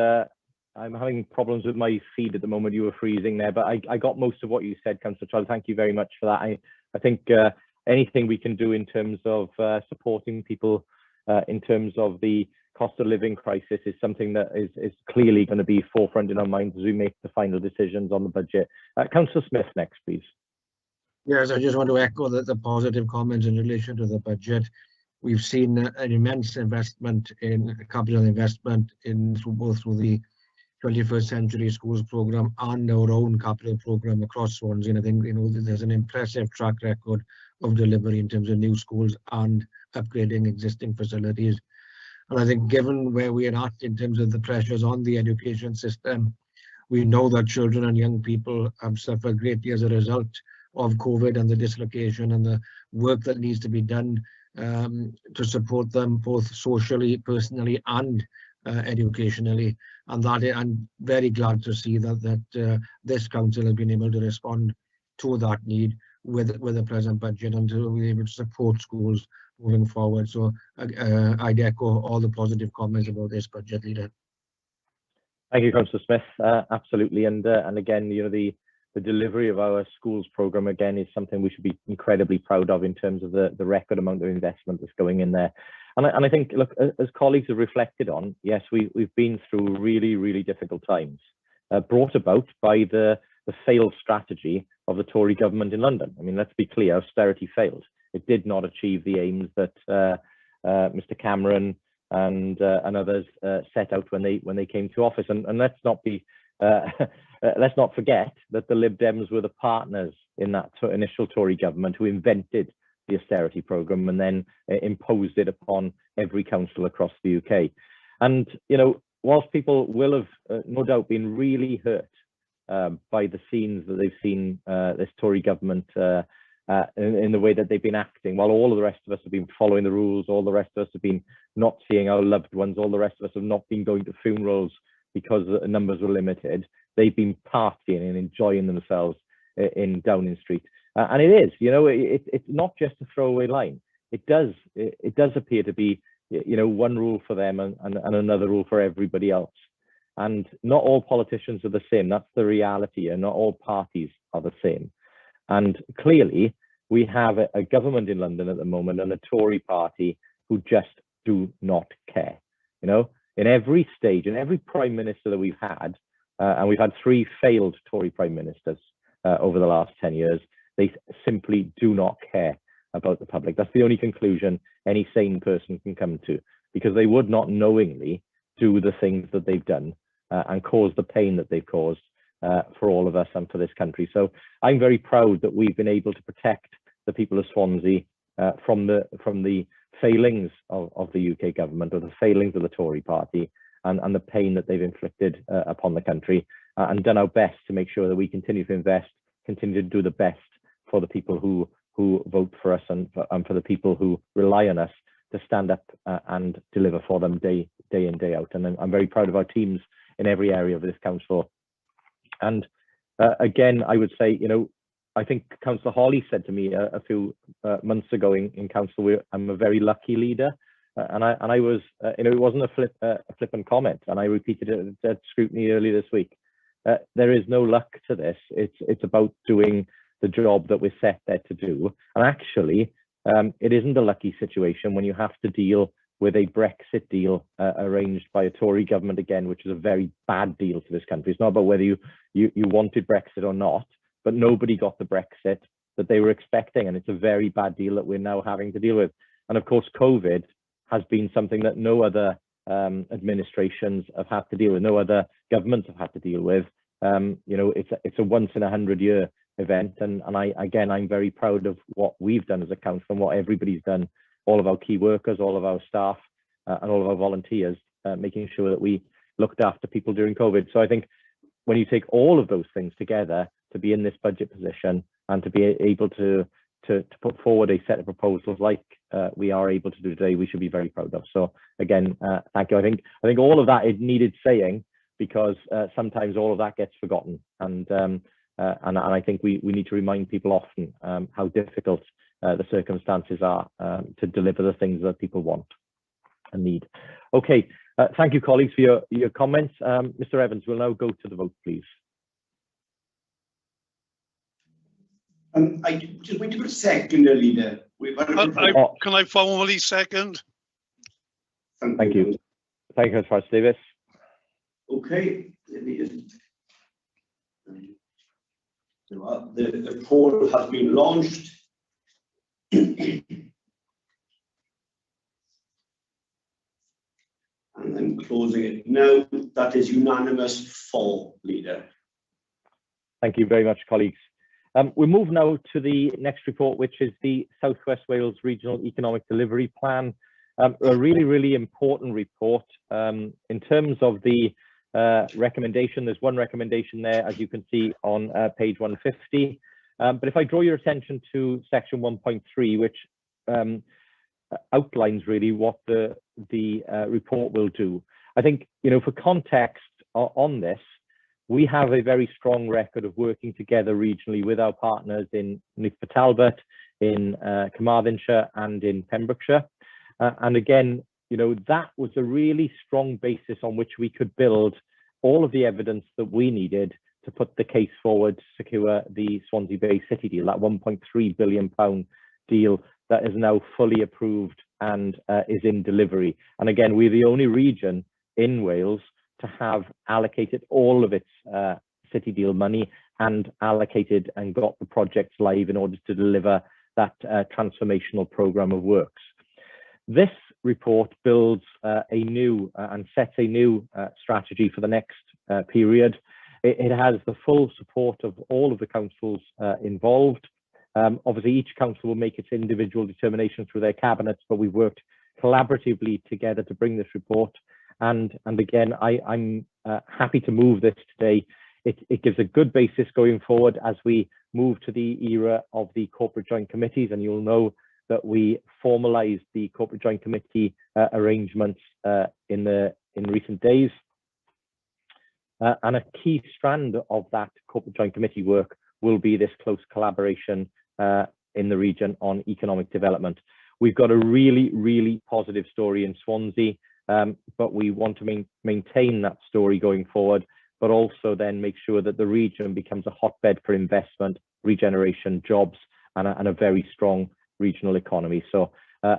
I'm having problems with my feed at the moment. You were freezing there, but I got most of what you said, Councillor Child. Thank you very much for that. I think anything we can do in terms of supporting people in terms of the cost of living crisis is something that is clearly going to be forefront in our minds as we make the final decisions on the budget. Councillor Smith next, please. Yes, I just want to echo the positive comments in relation to the budget. We've seen an immense investment in capital investment both through the 21st Century Schools program and our own capital program across Swansea. And I think there's an impressive track record of delivery in terms of new schools and upgrading existing facilities. And I think given where we are at in terms of the pressures on the education system, we know that children and young people have suffered greatly as a result of COVID and the dislocation and the work that needs to be done to support them both socially, personally and educationally. And that I'm very glad to see that this council has been able to respond to that need with the present budget and to be able to support schools moving forward. So I'd echo all the positive comments about this budget, Leader. Thank you, Councillor Smith. Absolutely, and again, the delivery of our schools program again is something we should be incredibly proud of in terms of the record amount of investment that's going in there. And I think, look, as colleagues have reflected on, yes, we've been through really, really difficult times, brought about by the failed strategy of the Tory government in London. I mean, let's be clear, austerity failed. It did not achieve the aims that Mr. Cameron and others set out when they came to office. And let's not be let's not forget that the Lib Dems were the partners in that initial Tory government who invented the austerity programme and then imposed it upon every council across the UK. And, whilst people will have no doubt been really hurt by the scenes that they've seen this Tory government in the way that they've been acting, while all of the rest of us have been following the rules, all the rest of us have been not seeing our loved ones, all the rest of us have not been going to funerals because the numbers were limited, they've been partying and enjoying themselves in Downing Street. And it is, it's not just a throwaway line. It does appear to be, one rule for them and another rule for everybody else. And not all politicians are the same. That's the reality, and not all parties are the same. And clearly, we have a government in London at the moment and a Tory party who just do not care. In every stage, in every prime minister that we've had, and we've had 3 failed Tory prime ministers over the last 10 years, they simply do not care about the public. That's the only conclusion any sane person can come to, because they would not knowingly do the things that they've done and cause the pain that they've caused for all of us and for this country. So I'm very proud that we've been able to protect the people of Swansea from the failings of the UK government, or the failings of the Tory party, and the pain that they've inflicted upon the country, and done our best to make sure that we continue to invest, continue to do the best for the people who vote for us and for the people who rely on us to stand up and deliver for them day in, day out. And I'm very proud of our teams in every area of this council. And again, I would say, I think Councillor Hawley said to me a few months ago in council, I'm a very lucky leader. And I was, it wasn't a flippant comment, and I repeated it at scrutiny earlier this week. There is no luck to this. It's about doing the job that we're set there to do. And actually, it isn't a lucky situation when you have to deal with a Brexit deal arranged by a Tory government again, which is a very bad deal for this country. It's not about whether you wanted Brexit or not, but nobody got the Brexit that they were expecting, and it's a very bad deal that we're now having to deal with. And of course, COVID has been something that no other administrations have had to deal with, no other governments have had to deal with. It's a once in 100-year event, and I'm very proud of what we've done as a council and what everybody's done, all of our key workers, all of our staff, and all of our volunteers, making sure that we looked after people during COVID. So I think when you take all of those things together, to be in this budget position and to be able to put forward a set of proposals like we are able to do today, we should be very proud of. So again, thank you. I think all of that is needed saying, because sometimes all of that gets forgotten, and I think we need to remind people often how difficult the circumstances are to deliver the things that people want. need. Okay, thank you, colleagues, for your comments. Mr. Evans, we'll now go to the vote, please. I just wait for a second, Leader. Can I formally second? Thank you. Thank you, Mr. Davis. Okay, let me just. The poll has been launched. And I'm closing it now. That is unanimous for, Leader. Thank you very much, colleagues. We move now to the next report, which is the South West Wales Regional Economic Delivery Plan. A really, really important report. In terms of the recommendation, there's one recommendation there, as you can see on page 150. But if I draw your attention to section 1.3, which outlines really what the report will do. I think, you know, for context on this, we have a very strong record of working together regionally with our partners in Neath Talbot, in Carmarthenshire and in Pembrokeshire. And again, you know, that was a really strong basis on which we could build all of the evidence that we needed to put the case forward to secure the Swansea Bay City deal, that £1.3 billion deal that is now fully approved and is in delivery. And again, we're the only region in Wales to have allocated all of its city deal money and allocated and got the projects live in order to deliver that transformational programme of works. This report builds a new and sets a new strategy for the next period. It has the full support of all of the councils involved. Obviously, each council will make its individual determinations through their cabinets, but we've worked collaboratively together to bring this report. And again, I'm happy to move this today. It gives a good basis going forward as we move to the era of the corporate joint committees, and you'll know that we formalised the corporate joint committee arrangements in recent days. And a key strand of that corporate joint committee work will be this close collaboration in the region on economic development. We've got a really, really positive story in Swansea, but we want to maintain that story going forward, but also then make sure that the region becomes a hotbed for investment, regeneration, jobs, and a very strong regional economy. So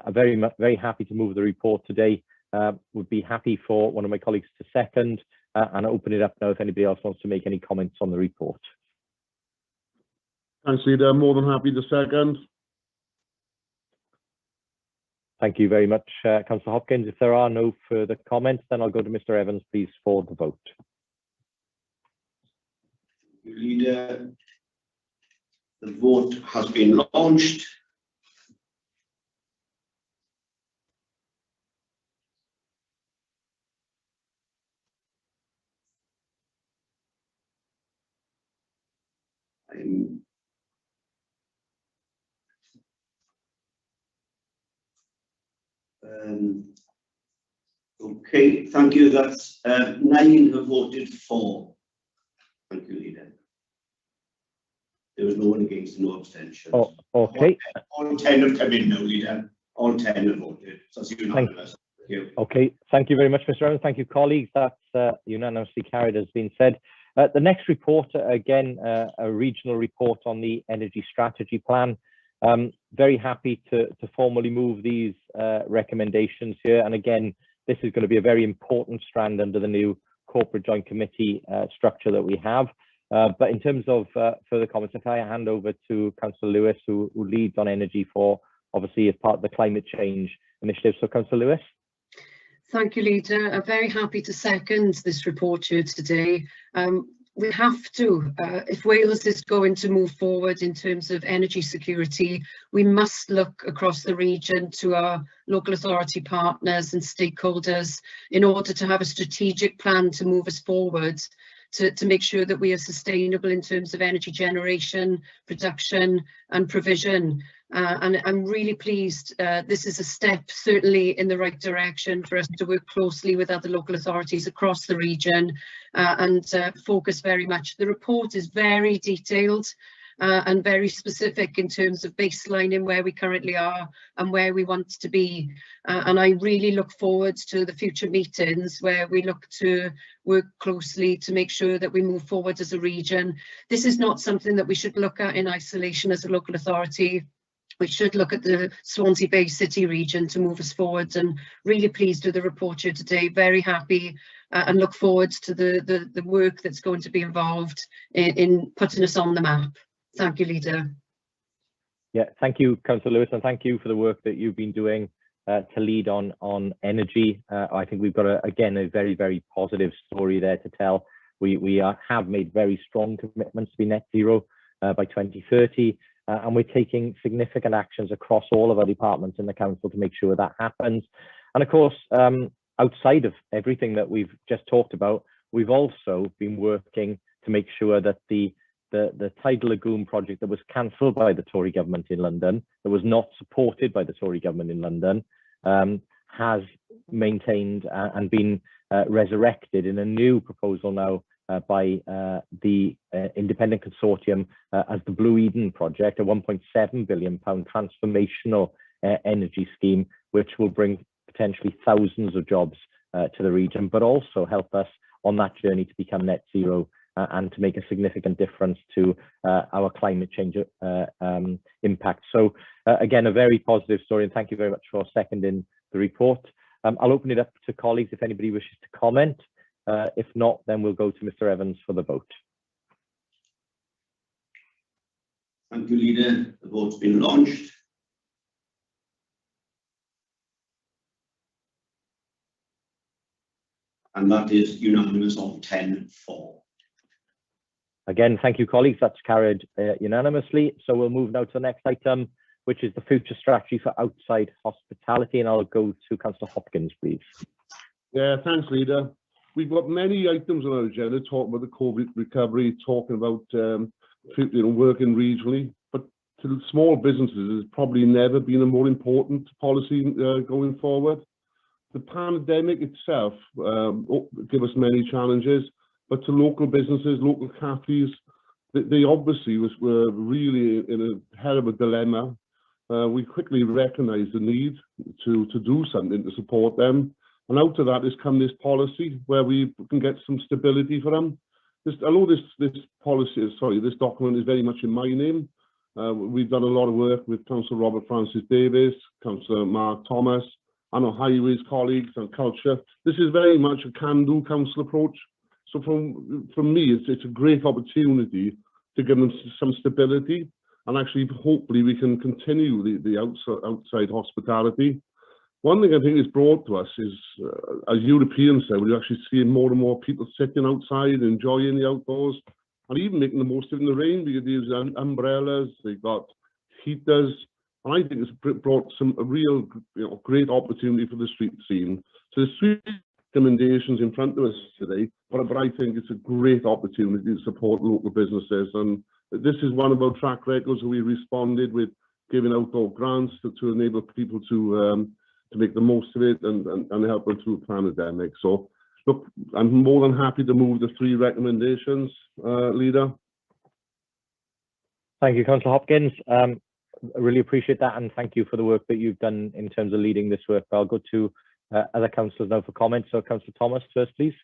very happy to move the report today. Would be happy for one of my colleagues to second and open it up now if anybody else wants to make any comments on the report. Thanks, Leader. More than happy to second. Thank you very much, Councillor Hopkins. If there are no further comments, then I'll go to Mr. Evans, please, for the vote. Leader, the vote has been launched. Okay, thank you. That's 9 have voted for. Thank you, Leader. There was no one against, no abstentions. Oh, okay. All 10 have come in now, Leader. All 10 have voted. So that's unanimous. Thank you. Okay, thank you very much, Mr. Evans. Thank you, colleagues. That's unanimously carried, as been said. The next report, again, a regional report on the energy strategy plan. Very happy to formally move these recommendations here. And again, this is going to be a very important strand under the new corporate joint committee structure that we have. But in terms of further comments, if I hand over to Councillor Lewis, who leads on energy for, obviously, as part of the climate change initiative. So, Councillor Lewis. Thank you, Leader. I'm very happy to second this report here today. We have to, if Wales is going to move forward in terms of energy security, we must look across the region to our local authority partners and stakeholders in order to have a strategic plan to move us forward, to make sure that we are sustainable in terms of energy generation, production and provision. And I'm really pleased this is a step certainly in the right direction for us to work closely with other local authorities across the region and focus very much. The report is very detailed and very specific in terms of baselining where we currently are and where we want to be. And I really look forward to the future meetings where we look to work closely to make sure that we move forward as a region. This is not something that we should look at in isolation as a local authority. We should look at the Swansea Bay City region to move us forwards, and really pleased with the report here today. Very happy and look forward to the work that's going to be involved in putting us on the map. Thank you, Leader. Yeah, thank you, Councillor Lewis, and thank you for the work that you've been doing to lead on energy. I think we've got, again, a very, very positive story there to tell. We have made very strong commitments to be net zero by 2030. And we're taking significant actions across all of our departments in the council to make sure that happens. And of course, outside of everything that we've just talked about, we've also been working to make sure that the Tidal Lagoon project that was cancelled by the Tory government in London, that was not supported by the Tory government in London, has maintained and been resurrected in a new proposal now by the independent consortium as the Blue Eden project, a £1.7 billion transformational energy scheme, which will bring potentially thousands of jobs to the region, but also help us on that journey to become net zero and to make a significant difference to our climate change impact. So again, a very positive story, and thank you very much for seconding the report. I'll open it up to colleagues if anybody wishes to comment. If not, then we'll go to Mr. Evans for the vote. Thank you, Leader. The vote's been launched. And that is unanimous of 10-4. Again, thank you, colleagues. That's carried unanimously. So we'll move now to the next item, which is the future strategy for outside hospitality. And I'll go to Councillor Hopkins, please. Yeah, thanks, Leader. We've got many items on our agenda talking about the COVID recovery, talking about working regionally, but to small businesses has probably never been a more important policy going forward. The pandemic itself gave us many challenges, but to local businesses, local cafes, they obviously were really in a hell of a dilemma. We quickly recognised the need to do something to support them. And out of that has come this policy where we can get some stability for them. Although this document is very much in my name. We've done a lot of work with Councillor Robert Francis Davis, Councillor Mark Thomas, and our highways colleagues and culture. This is very much a can-do council approach. So from me, it's a great opportunity to give them some stability, and actually hopefully we can continue the outside hospitality. One thing I think is brought to us is, as Europeans say, we're actually seeing more and more people sitting outside, enjoying the outdoors, and even making the most of it in the rain. We could use umbrellas, they've got heaters, and I think it's brought a real great opportunity for the street scene. So there's 3 recommendations in front of us today, but I think it's a great opportunity to support local businesses. And this is one of our track records where we responded with giving outdoor grants to enable people to make the most of it and help them through the pandemic. So, look, I'm more than happy to move the 3 recommendations, Leader. Thank you, Councillor Hopkins. I really appreciate that, and thank you for the work that you've done in terms of leading this work. I'll go to other councillors now for comments. So, Councillor Thomas first, please.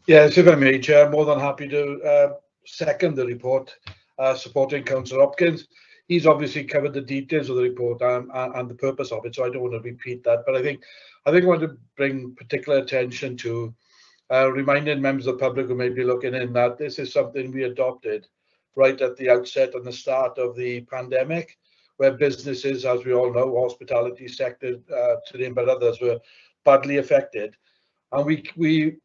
Yes, if I may, Chair, more than happy to second the report supporting Councillor Hopkins. He's obviously covered the details of the report and the purpose of it, so I don't want to repeat that. But I think I want to bring particular attention to reminding members of the public who may be looking in that this is something we adopted right at the outset and the start of the pandemic, where businesses, as we all know, hospitality sector, to name but others, were badly affected. And we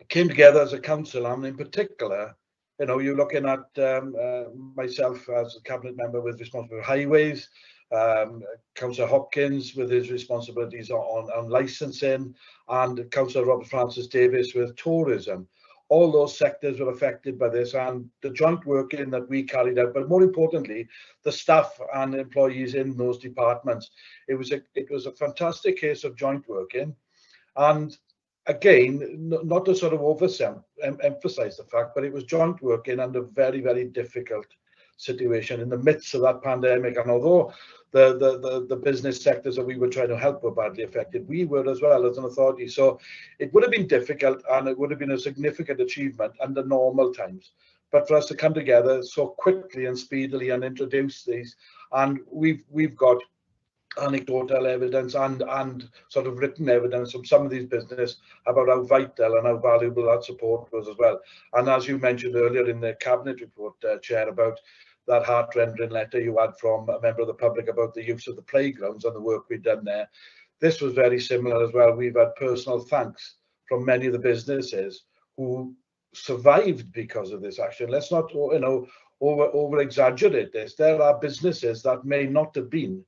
came together as a council, and in particular, you're looking at myself as a cabinet member with responsibility for highways, Councillor Hopkins with his responsibilities on licensing, and Councillor Robert Francis Davis with tourism. All those sectors were affected by this, and the joint working that we carried out, but more importantly, the staff and employees in those departments. It was a fantastic case of joint working, and again, not to sort of emphasize the fact, but it was joint working under very, very difficult situation in the midst of that pandemic. And although the business sectors that we were trying to help were badly affected, we were as well as an authority. So it would have been difficult, and it would have been a significant achievement under normal times. But for us to come together so quickly and speedily and introduce these, and we've got anecdotal evidence and sort of written evidence from some of these businesses about how vital and how valuable that support was as well. And as you mentioned earlier in the Cabinet report, Chair, about that heart-rending letter you had from a member of the public about the use of the playgrounds and the work we've done there, this was very similar as well. We've had personal thanks from many of the businesses who survived because of this action. Let's not, over exaggerate this. There are businesses that may not have been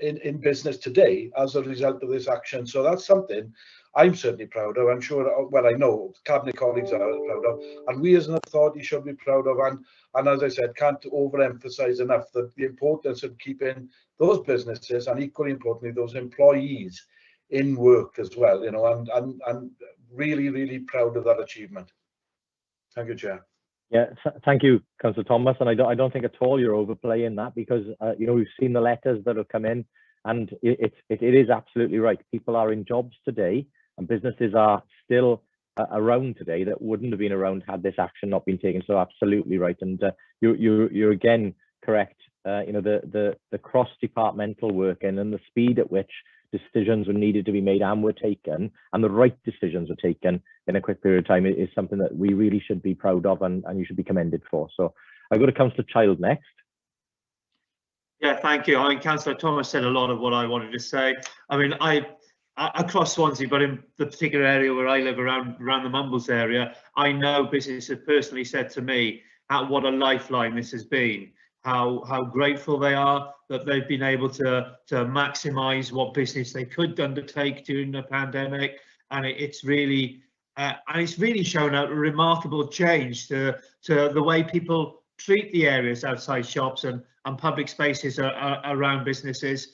in business today as a result of this action. So that's something I'm certainly proud of. I'm sure, well, I know Cabinet colleagues are proud of, and we as an authority should be proud of. And as I said, can't overemphasize enough the importance of keeping those businesses, and equally importantly, those employees in work as well, and really, really proud of that achievement. Thank you, Chair. Yeah, thank you, Councillor Thomas. And I don't think at all you're overplaying that, because we've seen the letters that have come in, and it is absolutely right. People are in jobs today, and businesses are still around today that wouldn't have been around had this action not been taken. So absolutely right. And you're again correct. The cross-departmental work and the speed at which decisions were needed to be made and were taken, and the right decisions were taken in a quick period of time, is something that we really should be proud of, and you should be commended for. So I go to Councillor Child next. Yeah, thank you. I mean, Councillor Thomas said a lot of what I wanted to say. I mean, I across Swansea, but in the particular area where I live, around the Mumbles area, I know businesses have personally said to me what a lifeline this has been. How grateful they are that they've been able to maximise what business they could undertake during the pandemic, and it's really shown a remarkable change to the way people treat the areas outside shops and public spaces around businesses,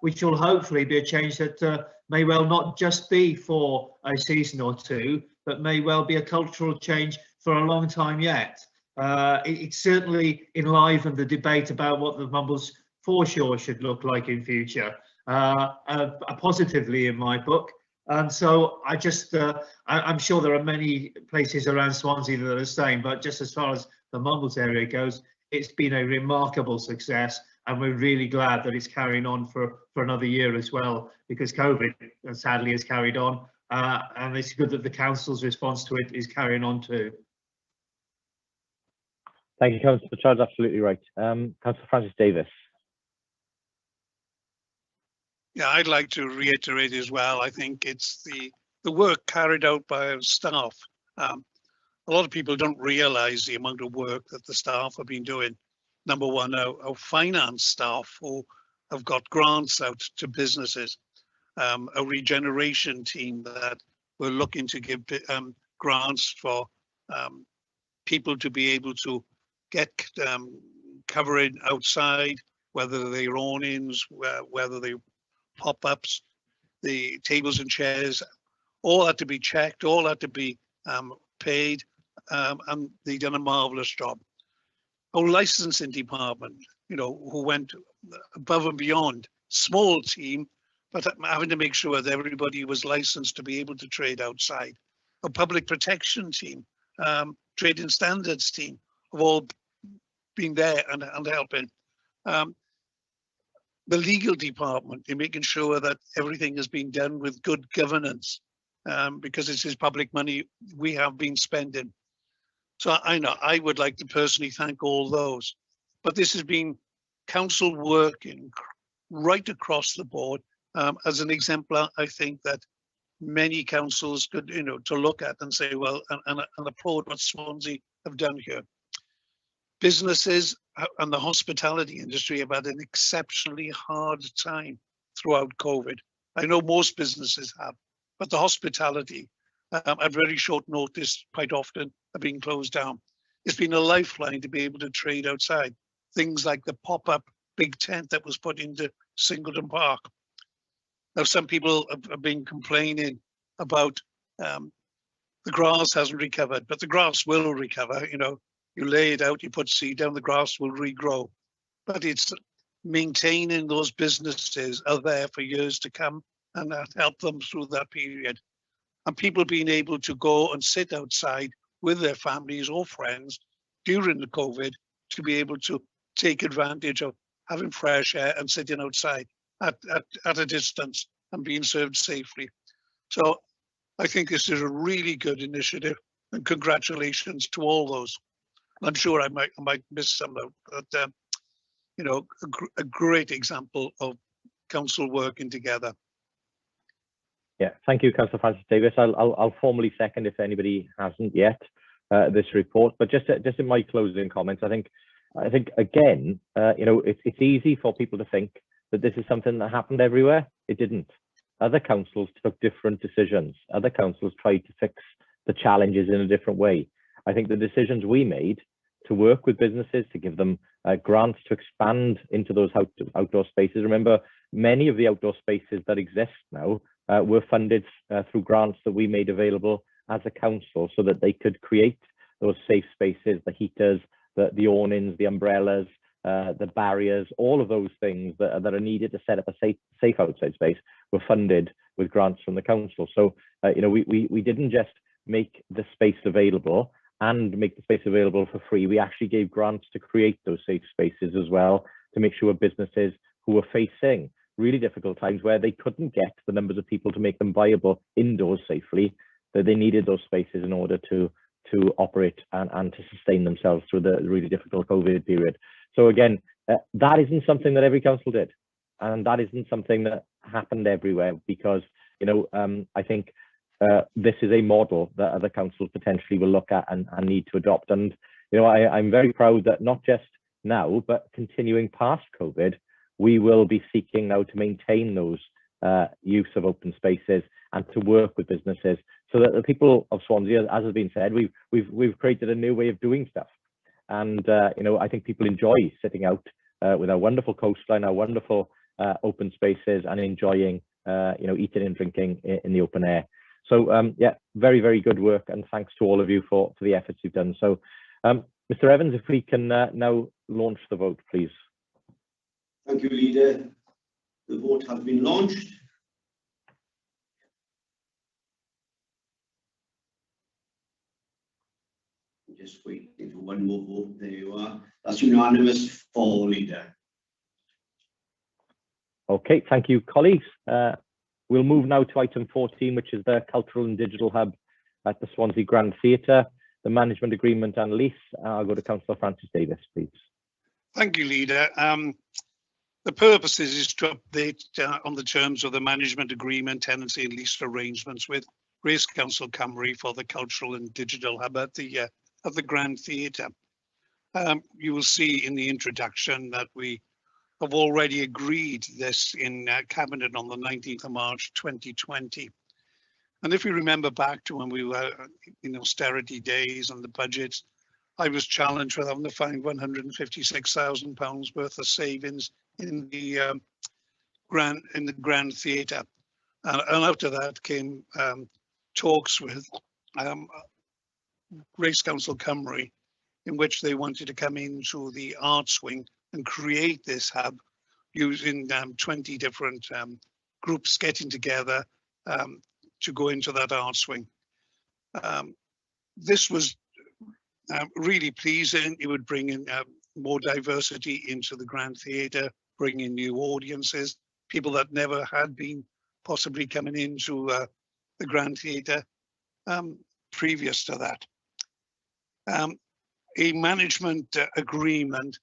which will hopefully be a change that may well not just be for a season or two, but may well be a cultural change for a long time yet. It certainly enlivened the debate about what the Mumbles foreshore should look like in future, positively in my book. And so I'm sure there are many places around Swansea that are the same, but just as far as the Mumbles area goes, it's been a remarkable success, and we're really glad that it's carrying on for another year as well, because COVID sadly has carried on, and it's good that the council's response to it is carrying on too. Thank you, Councillor Charles. Absolutely right. Councillor Francis Davis. Yeah, I'd like to reiterate as well. I think it's the work carried out by our staff. A lot of people don't realise the amount of work that the staff have been doing. Number one, our finance staff who have got grants out to businesses, a regeneration team that we're looking to give grants for people to be able to get covering outside, whether they're awnings, whether they pop-ups, the tables and chairs, all had to be checked, all had to be paid, and they done a marvellous job. Our licensing department, who went above and beyond, small team, but having to make sure that everybody was licensed to be able to trade outside. Our public protection team, trading standards team, have all been there and helping. The legal department in making sure that everything has been done with good governance, because this is public money we have been spending. So I know I would like to personally thank all those, but this has been council working right across the board as an exemplar. I think that many councils could, to look at and say, well, and applaud what Swansea have done here. Businesses and the hospitality industry have had an exceptionally hard time throughout COVID. I know most businesses have, but the hospitality at very short notice quite often are being closed down. It's been a lifeline to be able to trade outside. Things like the pop-up big tent that was put into Singleton Park. Now, some people have been complaining about the grass hasn't recovered, but the grass will recover. You know, you lay it out, you put seed down, the grass will regrow. But it's maintaining those businesses are there for years to come and help them through that period. And people being able to go and sit outside with their families or friends during the COVID to be able to take advantage of having fresh air and sitting outside at a distance and being served safely. So I think this is a really good initiative, and congratulations to all those. I'm sure I might miss some out, but you know, a great example of council working together. Yeah, thank you, Councillor Francis Davis. I'll formally second, if anybody hasn't yet, this report. But just in my closing comments, I think again, you know, it's easy for people to think that this is something that happened everywhere. It didn't. Other councils took different decisions. Other councils tried to fix the challenges in a different way. I think the decisions we made to work with businesses, to give them grants to expand into those outdoor spaces. Remember, many of the outdoor spaces that exist now were funded through grants that we made available as a council, so that they could create those safe spaces, the heaters, the awnings, the umbrellas, the barriers, all of those things that are needed to set up a safe outside space were funded with grants from the council. So, you know, we didn't just make the space available and make the space available for free. We actually gave grants to create those safe spaces as well, to make sure businesses who were facing really difficult times where they couldn't get the numbers of people to make them viable indoors safely, that they needed those spaces in order to operate and to sustain themselves through the really difficult COVID period. So again, that isn't something that every council did, and that isn't something that happened everywhere, because, you know, I think this is a model that other councils potentially will look at and need to adopt. And, you know, I'm very proud that not just now, but continuing past COVID, we will be seeking now to maintain those use of open spaces and to work with businesses, so that the people of Swansea, as has been said, we've created a new way of doing stuff. And you know, I think people enjoy sitting out with our wonderful coastline, our wonderful open spaces, and enjoying you know, eating and drinking in the open air. So yeah, very, very good work, and thanks to all of you for the efforts you've done. So Mr. Evans, if we can now launch the vote, please. Thank you, Leader. The vote has been launched. Just waiting for one more vote. There you are. That's unanimous for, Leader. Okay, thank you, colleagues. We'll move now to item 14, which is the Cultural and Digital Hub at the Swansea Grand Theatre, the management agreement and lease. I'll go to Councillor Francis Davis, please. Thank you, Leader. The purpose is to update on the terms of the management agreement, tenancy and lease arrangements with Race Council Cymru for the Cultural and Digital Hub at the Grand Theatre. You will see in the introduction that we have already agreed this in Cabinet on the 19th of March 2020. And if we remember back to when we were in austerity days and the budgets, I was challenged with having to find £156,000 worth of savings in the Grand Theatre. And out of that came talks with Race Council Cymru, in which they wanted to come into the arts wing and create this hub using 20 different groups getting together to go into that arts wing. This was really pleasing. It would bring in more diversity into the Grand Theatre, bring in new audiences, people that never had been possibly coming into the Grand Theatre previous to that. A management agreement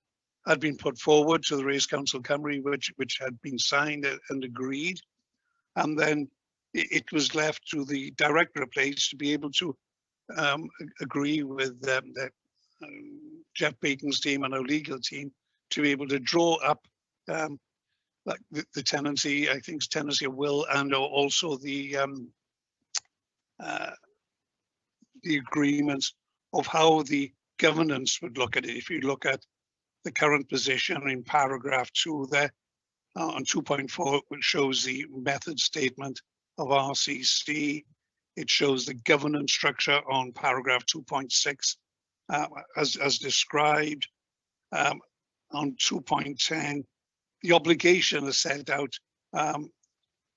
had been put forward to the Race Council Cymru, which had been signed and agreed, and then it was left to the director of place to be able to agree with Jeff Bacon's team and our legal team to be able to draw up like the tenancy, I think tenancy of will, and also the agreements of how the governance would look at it. If you look at the current position in paragraph 2 there, on 2.4, which shows the method statement of RCC, It shows the governance structure on paragraph 2.6 as described. On 2.10, the obligation is set out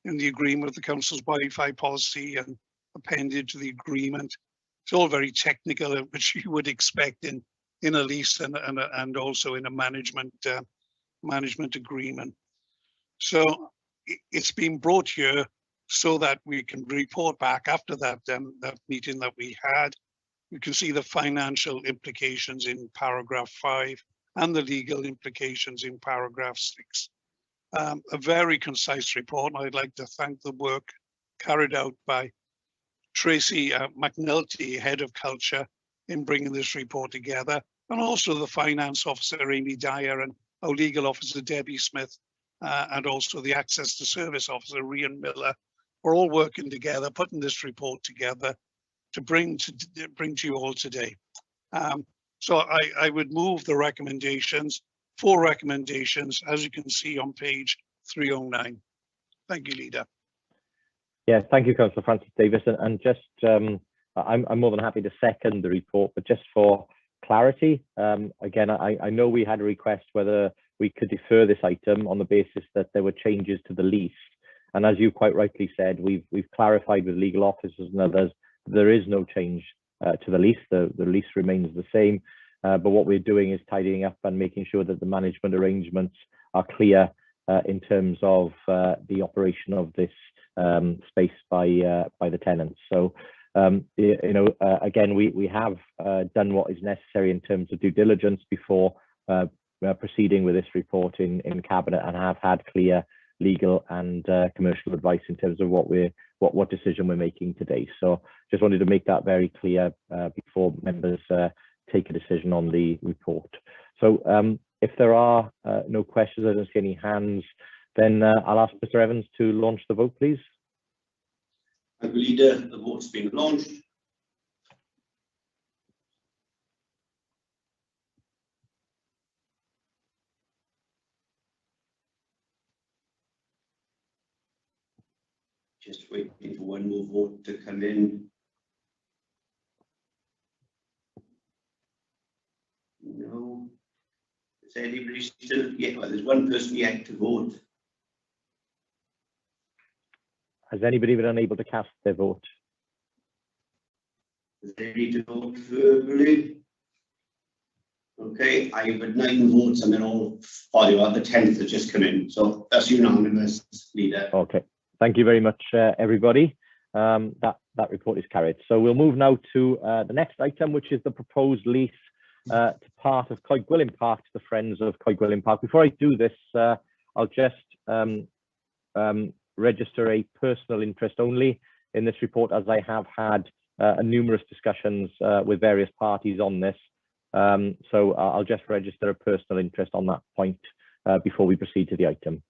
in the agreement with the council's Wi-Fi policy and appended to the agreement. It's all very technical, which you would expect in a lease and also in a management agreement. So it's been brought here so that we can report back after that meeting that we had. You can see the financial implications in paragraph 5 and the legal implications in paragraph 6. A very concise report. I'd like to thank the work carried out by Tracy McNulty, Head of Culture, in bringing this report together, and also the Finance Officer, Amy Dyer, and our Legal Officer, Debbie Smith, and also the Access to Service Officer, Rian Miller. We're all working together, putting this report together to bring to you all today. So I would move the recommendations, 4 recommendations, as you can see on page 309. Thank you, Leader. Yeah, thank you, Councillor Francis Davis. And just, I'm more than happy to second the report, but just for clarity, again, I know we had a request whether we could defer this item on the basis that there were changes to the lease. And as you quite rightly said, we've clarified with legal officers and others, there is no change to the lease. The lease remains the same, but what we're doing is tidying up and making sure that the management arrangements are clear in terms of the operation of this space by the tenants. So, again, we have done what is necessary in terms of due diligence before proceeding with this report in Cabinet, and have had clear legal and commercial advice in terms of what decision we're making today. So just wanted to make that very clear before members take a decision on the report. So if there are no questions, I don't see any hands, then I'll ask Mr. Evans to launch the vote, please. Thank you, Leader. The vote's been launched. Just waiting for one more vote to come in. No. Is anybody still yet? Well, there's one person yet to vote. Has anybody been unable to cast their vote? Is there any to vote verbally? Okay, I have 9 votes and then all 5 the 10th have just come in. So that's unanimous, Leader. Okay. Thank you very much, everybody. That report is carried. So we'll move now to the next item, which is the proposed lease to part of Koigolan Park to the Friends of Koigolan Park. Before I do this, I'll just register a personal interest only in this report, as I have had numerous discussions with various parties on this. So I'll just register a personal interest on that point before we proceed to the item.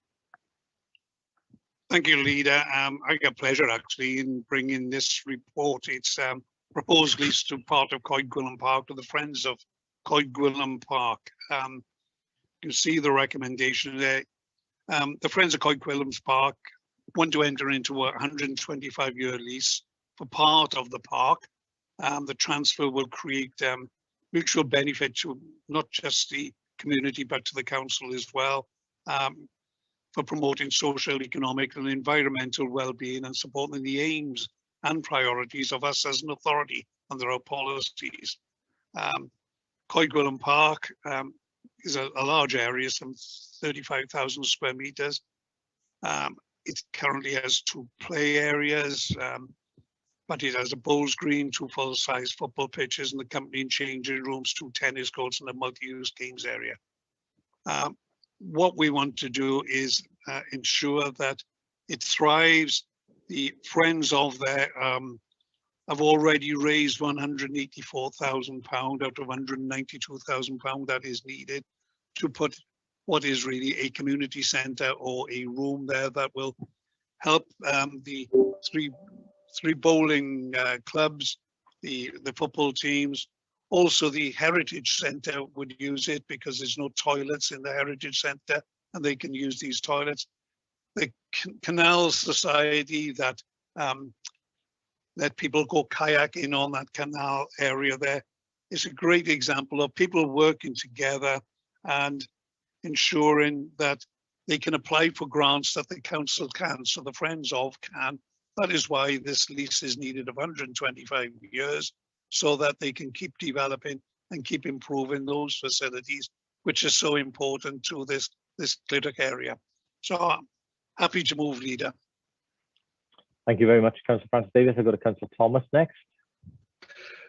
Thank you, Leader. I get pleasure actually in bringing this report. It's proposed lease to part of Koigolan Park to the Friends of Koigolan Park. You can see the recommendation there. The Friends of Koigolan Park want to enter into a 125-year lease for part of the park. The transfer will create mutual benefit to not just the community, but to the council as well, for promoting social, economic and environmental well-being and supporting the aims and priorities of us as an authority under our policies. Koigolan Park is a large area, some 35,000 square meters. It currently has 2 play areas, but it has a bowls green, 2 full-size football pitches and accompanying changing rooms, 2 tennis courts and a multi-use games area. What we want to do is ensure that it thrives. The Friends of there have already raised £184,000 out of £192,000 that is needed to put what is really a community centre or a room there that will help the three bowling clubs, the football teams. Also, the Heritage Centre would use it because there's no toilets in the Heritage Centre and they can use these toilets. The Canal Society that let people go kayaking on that canal area there. It's a great example of people working together and ensuring that they can apply for grants that the council can, so the Friends of can. That is why this lease is needed of 125 years, so that they can keep developing and keep improving those facilities, which is so important to this Clydach area. So happy to move, Leader. Thank you very much, Councillor Francis Davies. I'll go to Councillor Thomas next.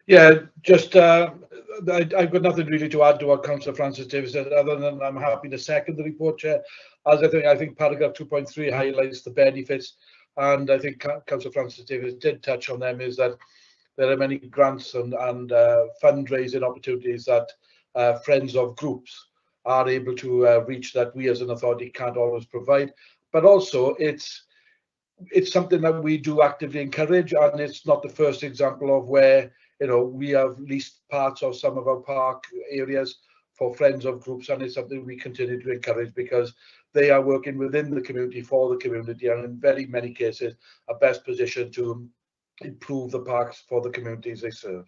Yeah, just I've got nothing really to add to what Councillor Francis Davies said, other than I'm happy to second the report, Chair. As I think paragraph 2.3 highlights the benefits, and I think Councillor Francis Davies did touch on them, is that there are many grants and fundraising opportunities that friends of groups are able to reach that we as an authority can't always provide. But also it's something that we do actively encourage, and it's not the first example of where, you know, we have leased parts of some of our park areas for friends of groups, and it's something we continue to encourage because they are working within the community for the community, and in very many cases are best positioned to improve the parks for the communities they serve.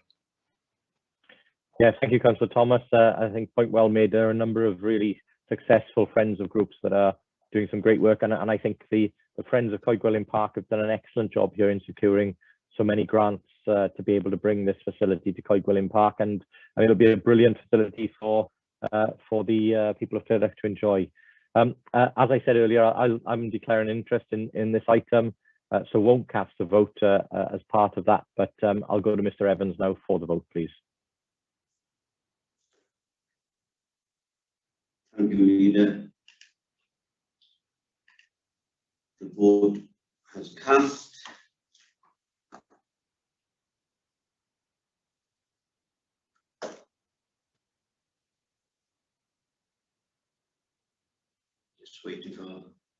Yeah, thank you, Councillor Thomas. I think point well made. There are a number of really successful friends of groups that are doing some great work, and I think the Friends of Koigolan Park have done an excellent job here in securing so many grants to be able to bring this facility to Koigolan Park, and it'll be a brilliant facility for the people of Clydach to enjoy. As I said earlier, I'm declaring interest in this item, so won't cast a vote as part of that, but I'll go to Mr. Evans now for the vote, please. Thank you, Leader. The vote has cast. Just waiting for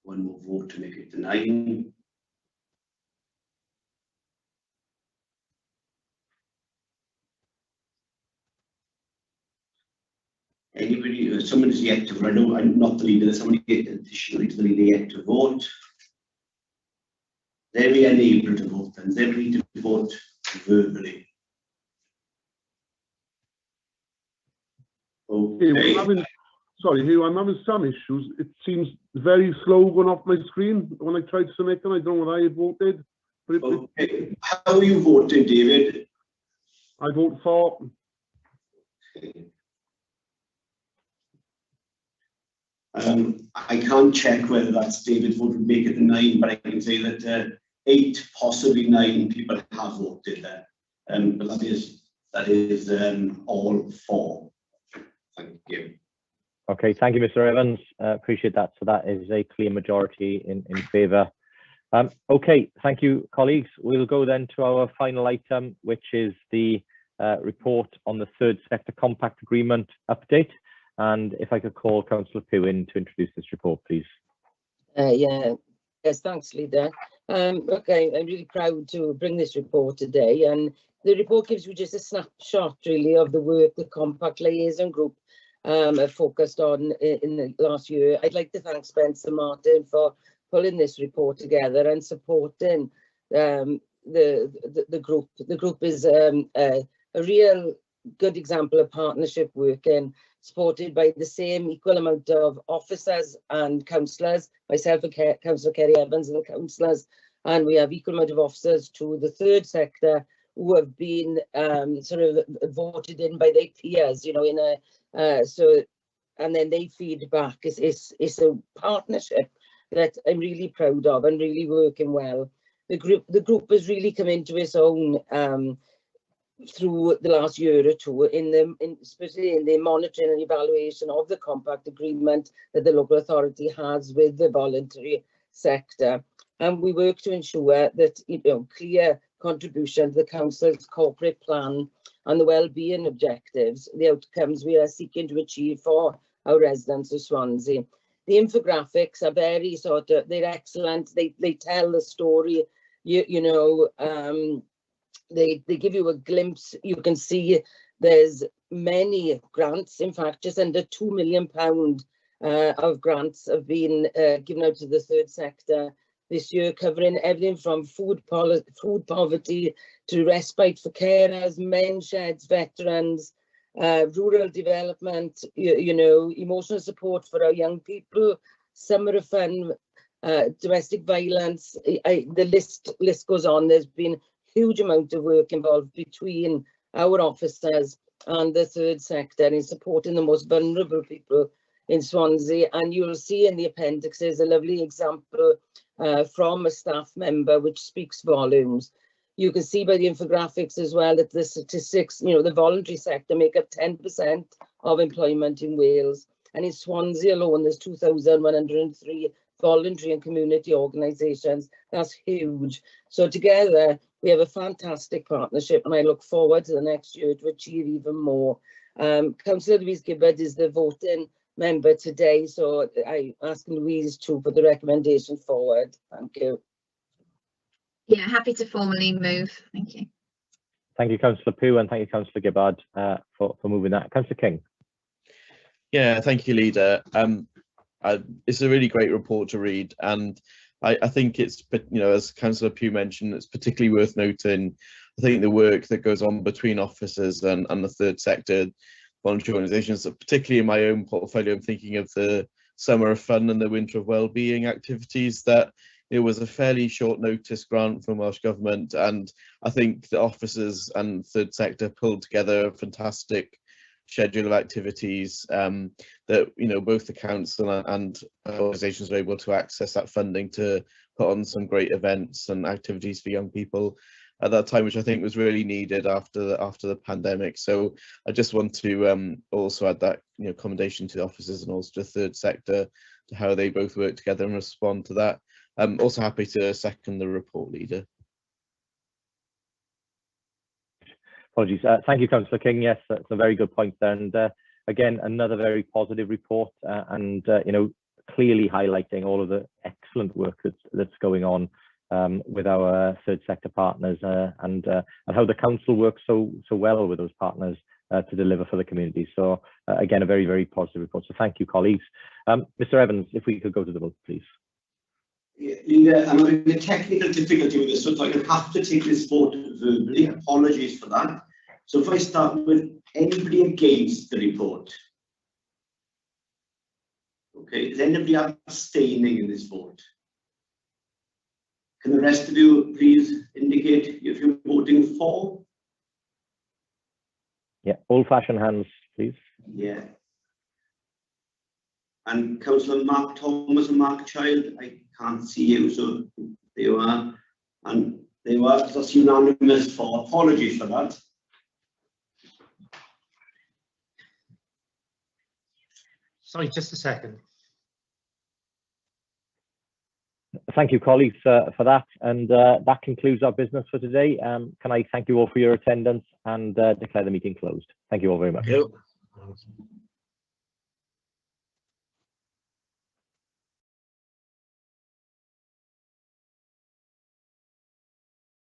one more vote to make it to 9. Anybody, someone is yet to vote. I know I'm not the leader, there's somebody additionally to the leader yet to vote. They're unable to vote, and they're ready to vote verbally. Okay. Sorry, Hugh, I'm having some issues. It seems very slow going off my screen when I tried to submit them. I don't know what I voted. But okay. How are you voting, David? I vote for. Okay. I can't check whether that's David's vote would make it the 9, but I can say that 8, possibly 9 people have voted there. But that is all 4. Thank you. Okay, thank you, Mr. Evans. Appreciate that. So that is a clear majority in favour. Okay, thank you, colleagues. We'll go then to our final item, which is the report on the third sector compact agreement update. And if I could call Councillor Pugh in to introduce this report, please. Yes, thanks, Leader. Okay, I'm really proud to bring this report today, and the report gives you just a snapshot, really, of the work the Compact Liaison Group have focused on in the last year. I'd like to thank Spencer Martin for pulling this report together and supporting the group. The group is a real good example of partnership working, supported by the same equal amount of officers and councillors, myself and Councillor Kerry Evans and the councillors, and we have equal amount of officers to the third sector who have been sort of voted in by their peers, you know, in a so, and then they feed back. It's a partnership that I'm really proud of and really working well. The group has really come into its own through the last year or two, especially in the monitoring and evaluation of the compact agreement that the local authority has with the voluntary sector, and we work to ensure that, you know, clear contribution to the council's corporate plan and the well-being objectives, the outcomes we are seeking to achieve for our residents of Swansea. The infographics are very they're excellent. They tell the story. You know. They give you a glimpse. You can see there's many grants. In fact, just under £2 million of grants have been given out to the third sector this year, covering everything from food poverty to respite for carers, men's sheds, veterans, rural development, you know, emotional support for our young people, summer of fun, domestic violence. The list goes on. There's been a huge amount of work involved between our officers and the third sector in supporting the most vulnerable people in Swansea. And you'll see in the appendixes a lovely example from a staff member, which speaks volumes. You can see by the infographics as well that the statistics, you know, the voluntary sector make up 10% of employment in Wales. And in Swansea alone, there's 2,103 voluntary and community organisations. That's huge. So together, we have a fantastic partnership, and I look forward to the next year to achieve even more. Councillor Louise Gibbard is the voting member today, so I ask Louise to put the recommendation forward. Thank you. Yeah, happy to formally move. Thank you. Thank you, Councillor Pugh, and thank you, Councillor Gibbard, for moving that. Councillor King. Yeah, thank you, Leader. It's a really great report to read, and I think it's, you know, as Councillor Pugh mentioned, it's particularly worth noting, I think, the work that goes on between officers and the third sector voluntary organisations, particularly in my own portfolio. I'm thinking of the Summer of Fun and the Winter of Wellbeing activities that it was a fairly short notice grant from Welsh Government, and I think the officers and third sector pulled together a fantastic schedule of activities that, you know, both the council and organisations were able to access that funding to put on some great events and activities for young people at that time, which I think was really needed after the pandemic. So I just want to also add that, you know, commendation to the officers and also to the third sector, to how they both work together and respond to that. I'm also happy to second the report, Leader. Apologies. Thank you, Councillor King. Yes, that's a very good point there. And again, another very positive report, and you know, clearly highlighting all of the excellent work that's going on with our third sector partners, and how the council works so well with those partners to deliver for the community. So again, a very, very positive report. So thank you, colleagues. Mr. Evans, if we could go to the vote, please. Yeah, I'm having a technical difficulty with this, so I have to take this vote verbally. Apologies for that. So if I start with anybody against the report. Okay, is anybody abstaining in this vote? Can the rest of you please indicate if you're voting for? Yeah, old-fashioned hands, please. Yeah. And Councillor Mark Thomas and Mark Child, I can't see you, so there you are. And there you are, that's unanimous for. Apologies for that. Sorry, just a second. Thank you, colleagues, for that. And that concludes our business for today. Can I thank you all for your attendance and declare the meeting closed. Thank you all very much. Thank you.